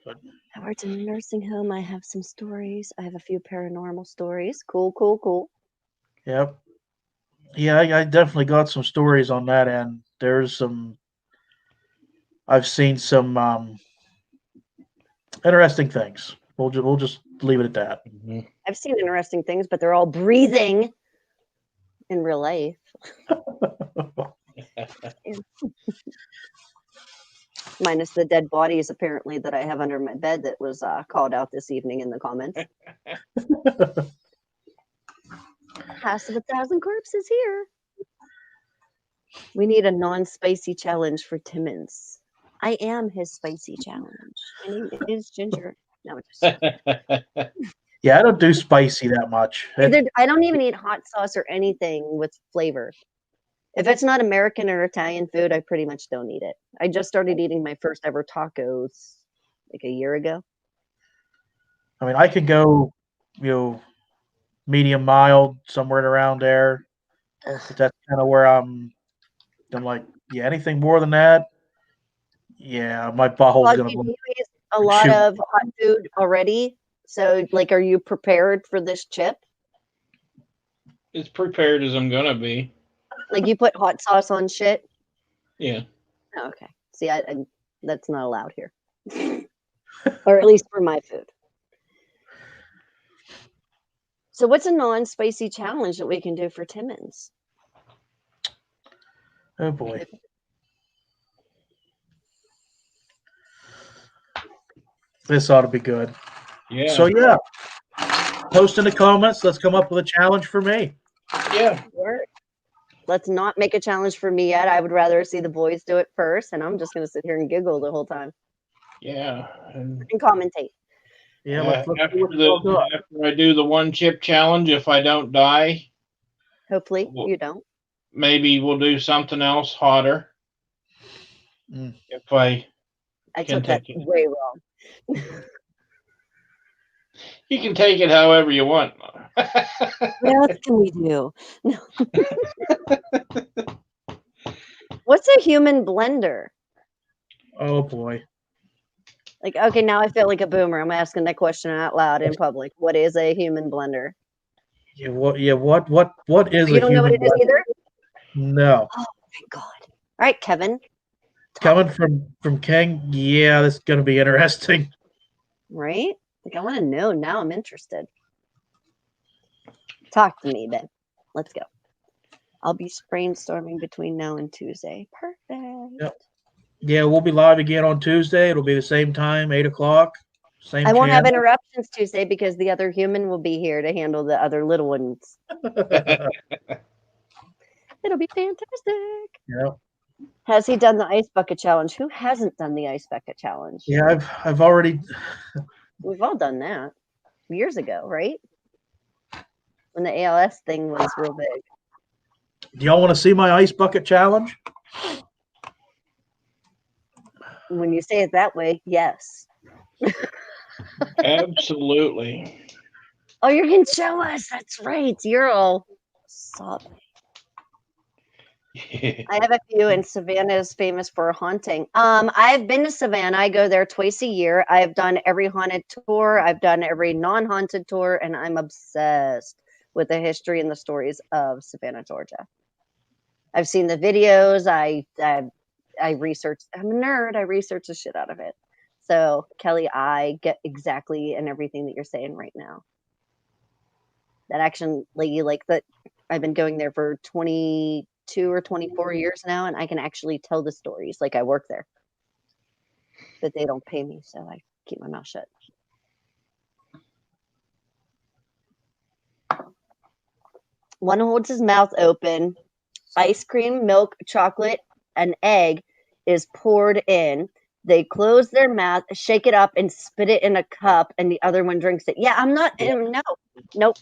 I worked in a nursing home. I have some stories. I have a few paranormal stories. Cool. Yep. Yeah, I definitely got some stories on that end. There's some I've seen some interesting things. We'll just leave it at that. Mhm. I've seen interesting things, but they're all breathing in real life. Minus the dead bodies, apparently, that I have under my bed that was called out this evening in the comments. House of 1,000 Corpses here. We need a non-spicy challenge for Timmons. I am his spicy challenge. My name is Ginger. No, just Yeah, I don't do spicy that much. I don't even eat hot sauce or anything with flavor. If it's not American or Italian food, I pretty much don't eat it. I just started eating my first ever tacos like a year ago. I mean, I could go, medium mild, somewhere around there. But that's kind of where I'm like, yeah, anything more than that, yeah, my butthole's Well, gonna do you eat a like, lot shoot. of hot food already? So, like, are you prepared for this chip? As prepared as I'm gonna be. Like, you put hot sauce on shit? Yeah. Oh, okay. See, I that's not allowed here, or at least for my food. So, what's a non-spicy challenge that we can do for Timmons? Oh boy. This ought to be good. Yeah. So yeah, post in the comments. Let's come up with a challenge for me. Yeah. Work. Let's not make a challenge for me yet. I would rather see the boys do it first, and I'm just going to sit here and giggle the whole time Yeah. and commentate. Yeah, let's see After, what it's all good. after I do the one chip challenge, if I don't die, Hopefully, Well- you don't. maybe we'll do something else hotter. Mm. If I took that take it. way wrong. You can take it however you want. What else can we do? No. What's a human blender? Oh boy. Like, okay, now I feel like a boomer. I'm asking that question out loud in public. What is a human blender? Yeah, what is You a don't know what human it is blender? either? No. Oh my god. All right, Kevin. Coming from King, yeah, this is gonna be interesting. Right? Like, I want to know. Now I'm interested. Talk to me, Ben. Let's go. I'll be brainstorming between now and Tuesday. Perfect. Yep. Yeah, we'll be live again on Tuesday. It'll be the same time, 8:00. Same I won't have channel. interruptions Tuesday because the other human will be here to handle the other little ones. It'll be fantastic. Yep. Has he done the ice bucket challenge? Who hasn't done the ice bucket challenge? Yeah, I've already. We've all done that years ago, right? When the ALS thing was real big. Do y'all want to see my ice bucket challenge? When you say it that way, yes. Absolutely. Oh, you can show us. That's right. You're all sobbing. I have a few, and Savannah is famous for haunting. I've been to Savannah. I go there twice a year. I've done every haunted tour. I've done every non-haunted tour, and I'm obsessed with the history and the stories of Savannah, Georgia. I've seen the videos. I researched. I'm a nerd. I research the shit out of it. So, Kelly, I get exactly and everything that you're saying right now. That actually, like that, I've been going there for 22 or 24 years now, and I can actually tell the stories like I work there. But they don't pay me, so I keep my mouth shut. One holds his mouth open. Ice cream, milk, chocolate, an egg is poured in. They close their mouth, shake it up, and spit it in a cup, and the other one drinks it. Yeah, I'm not. No, nope.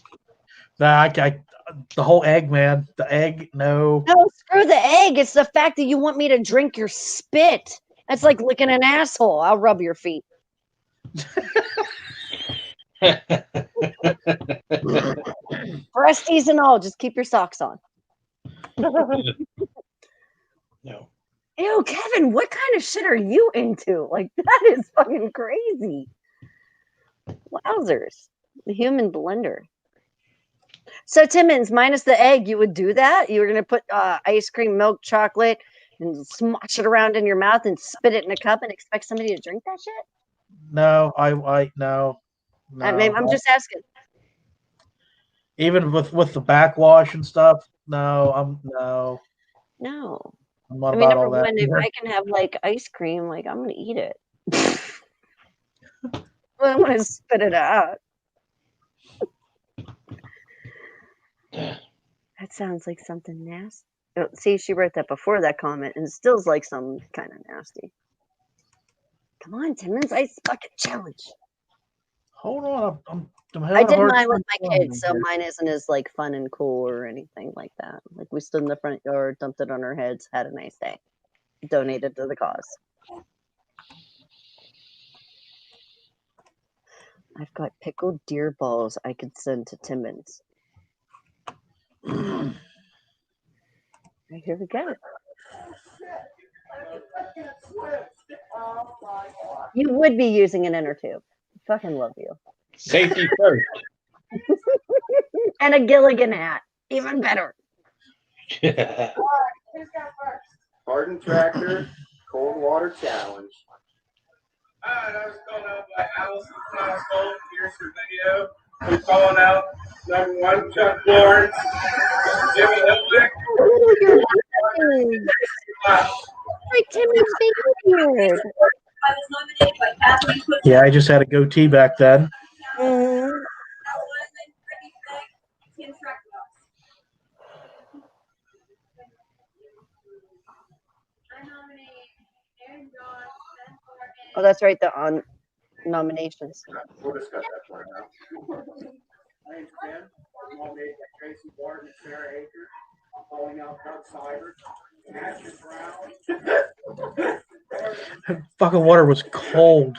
The whole egg, man. The egg, no. No, screw the egg. It's the fact that you want me to drink your spit. That's like licking an asshole. I'll rub your feet. Breasties and all. Just keep your socks on. No. Ew, Kevin, what kind of shit are you into? Like, that is fucking crazy. Wowzers. The human blender. So, Timmons, minus the egg, you would do that? You were going to put ice cream, milk, chocolate, and smosh it around in your mouth and spit it in a cup and expect somebody to drink that shit? No, I no. I mean, No. I'm just asking. Even with the backwash and stuff. No, I'm No. not I mean, about number all that. one, if I can have like ice cream, like I'm gonna eat it. Well, I'm gonna spit it out. That sounds like something nasty. Oh, see, she wrote that before that comment, and it still's like some kind of nasty. Come on, Timmons, ice bucket challenge. Hold on, I'm I having a did hard mine with time my kids, so finding it. mine isn't as like fun and cool or anything like that. Like we stood in the front yard, dumped it on our heads, had a nice day, donated to the cause. I've got pickled deer balls I could send to Timmons. Right, here we go. You would be using an inner tube. Fucking love you. Safety first. And a Gilligan hat. Even better. Harden Tractor Cold Water Challenge. Alright, I was calling out by Allison Costco. Here's your video. We're calling out number 1, Chuck Lawrence, Jimmy Hillick. Oh, you're laughing. Like Timmons beard. Yeah, I just had a goatee back then. Mm. Oh, that's right. The on nominations. We'll discuss that part now. My name's Ken. I'm nominated by Tracy Barton and Sarah Akers. I'm calling out Doug Cybert, Ashton Brown. Fucking water was cold.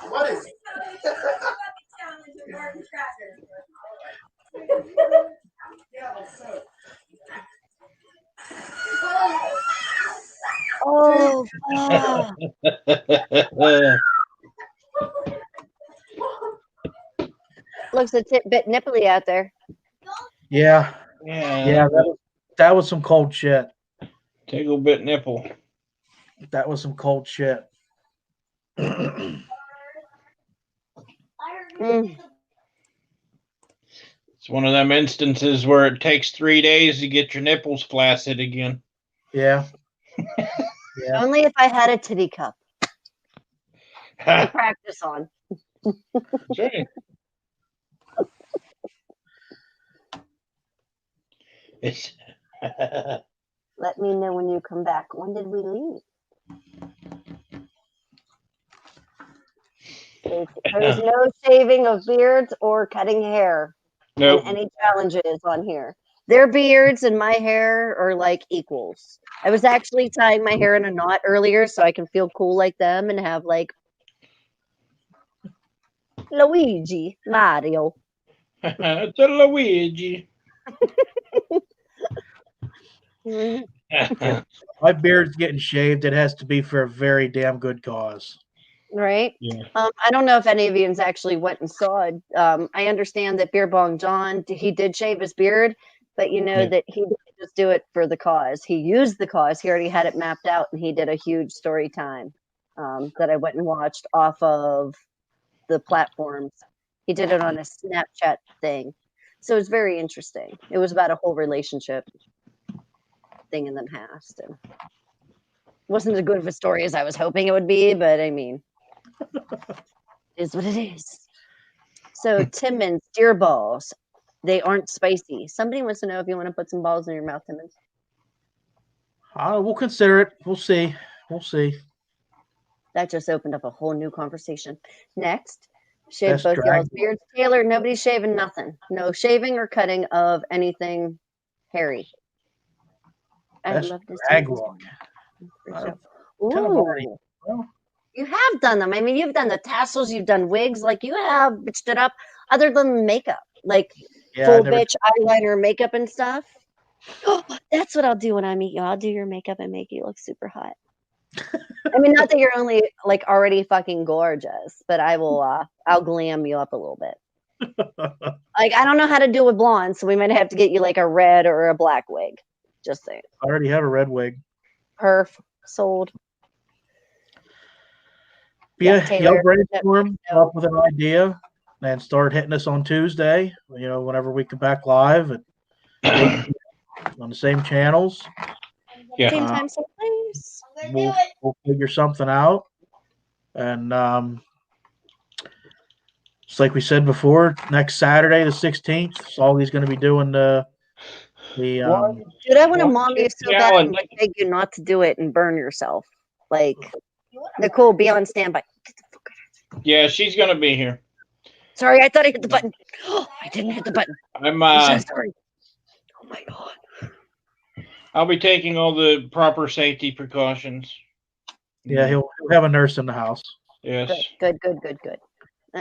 What is Oh, fuck. Looks a bit nipply out there. Yeah, Yeah. that was some cold shit. Tickle bit nipple. That was some cold shit. Mm. It's one of them instances where it takes 3 days to get your nipples flaccid again. Yeah. Yeah. Only if I had a titty cup to practice on. Okay. It's Let me know when you come back. When did we leave? There's no shaving of beards or cutting hair. nope. And any challenges on here. Their beards and my hair are like equals. I was actually tying my hair in a knot earlier so I can feel cool like them and have like Luigi, Mario. It's a Luigi. My beard's getting shaved. It has to be for a very damn good cause. Right? Yeah. I don't know if any of you actually went and saw it. I understand that Beer Bong John, he did shave his beard, but you know that he didn't just do it for the cause. He used the cause. He already had it mapped out, and he did a huge story time that I went and watched off of the platforms. He did it on a Snapchat thing. So it was very interesting. It was about a whole relationship thing in the past. And wasn't as good of a story as I was hoping it would be, but I mean, it is what it is. So Timmons, deer balls, they aren't spicy. Somebody wants to know if you want to put some balls in your mouth, Timmons. We'll consider it. We'll see. We'll see. That just opened up a whole new conversation. Next, shave Best both drag y'all's beards. Taylor, nobody's shaving nothing. No shaving or cutting of anything hairy. I'd Best love to see drag this. walk. Kind of already- well. You have done them. I mean, you've done the tassels, you've done wigs, like you have bitched it up. Other than makeup, like Yeah, full I never- bitch eyeliner, makeup, and stuff. Oh, that's what I'll do when I meet you. I'll do your makeup and make you look super hot. I mean, not that you're only like already fucking gorgeous, but I will. I'll glam you up a little bit. Like, I don't know how to do a blonde, so we might have to get you like a red or a black wig. Just saying. I already have a red wig. Perf sold. Yeah, Taylor, y'all brainstorm, no. come up with an idea, and start hitting us on Tuesday. Whenever we come back live at 8 on the same channels. Yeah. Same time, same place. We'll figure something out. And just like we said before, next Saturday, the 16th, Sally's going to be doing the Dude, I want to mom you so bad and like beg you not to do it and burn yourself. Like, Nicole, be on standby. Yeah, she's gonna be here. Sorry, I thought I hit the button. I didn't hit the button. I'm I'm so sorry. Oh my god. I'll be taking all the proper safety precautions. Yeah, he'll have a nurse in the house. Yes. Good.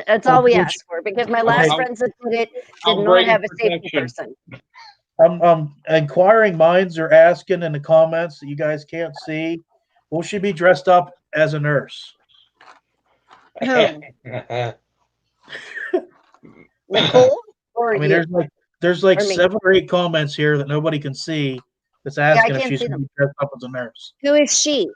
That's all we asked for because my last Okay. friends that did it I'll did bring not have a safety protection. person. Inquiring minds are asking in the comments that you guys can't see. Will she be dressed up as a nurse? Nicole or I mean, you? there's like Or me. 7 or 8 comments here that nobody can see that's asking if can't she's see going to them. be dressed up as a nurse. Who is she?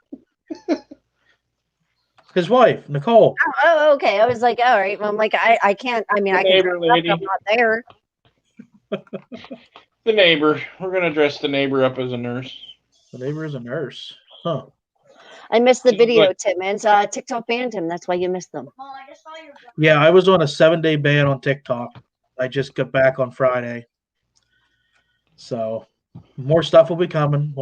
His wife, Nicole. Oh, okay. I was like, all right. Well, I'm like, I can't. I mean, I can Neighbor dress up, lady. I'm not there. The neighbor. We're gonna dress the neighbor up as a nurse. The neighbor is a nurse. Huh. I missed the Seems video, like- Tim. It's TikTok banned him. That's why you missed them. Yeah, I was on a 7-day ban on TikTok. I just got back on Friday. So more stuff will be coming.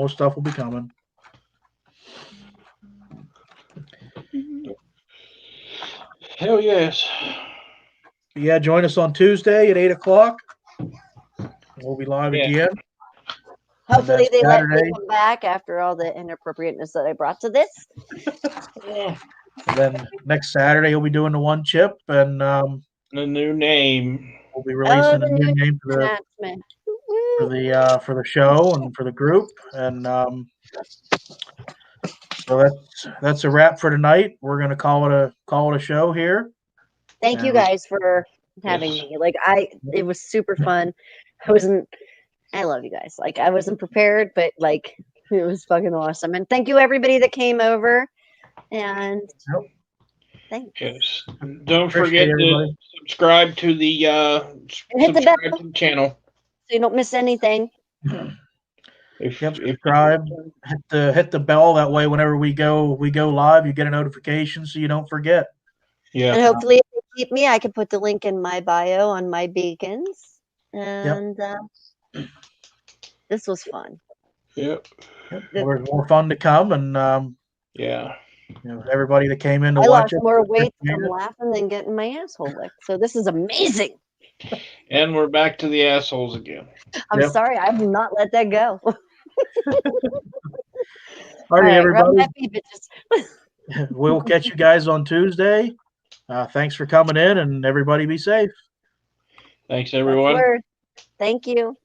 Hell yes. But yeah, join us on Tuesday at 8 o'clock. We'll be live Yeah. again. Hopefully, then they let me Saturday- come back after all the inappropriateness that I brought to this. And then next Saturday, he'll be doing the one chip, and The new name. we'll be releasing the a new new name for Announcement. for the show and for the group. And so that's a wrap for tonight. We're gonna call it a show here. Thank you Yeah. guys for having Yes. me. Like, it was super fun. I love you guys. Like, I wasn't prepared, but like, it was fucking awesome. And thank you everybody that came over. And thanks. Yes. Don't Appreciate forget everybody. to subscribe to the And hit the subscribe bell. to the channel. So you don't miss anything. If, Yep, if subscribe, hit the bell. That way, whenever we go live, you get a notification so you don't forget. And yeah. hopefully, if they keep me, I can put the link in my bio on my beacons. And this was fun. Yep. More fun to come, and Yeah. everybody that came in to I watch lost it. more weight appreciate from it. laughing than getting my asshole licked. So this is amazing. And we're back to the assholes again. I'm Yep. sorry, I will not let that go. All right, rub everybody. that beat, bitches. We'll catch you guys on Tuesday. Thanks for coming in, and everybody be safe. Thanks, That's everyone. word. Thank you.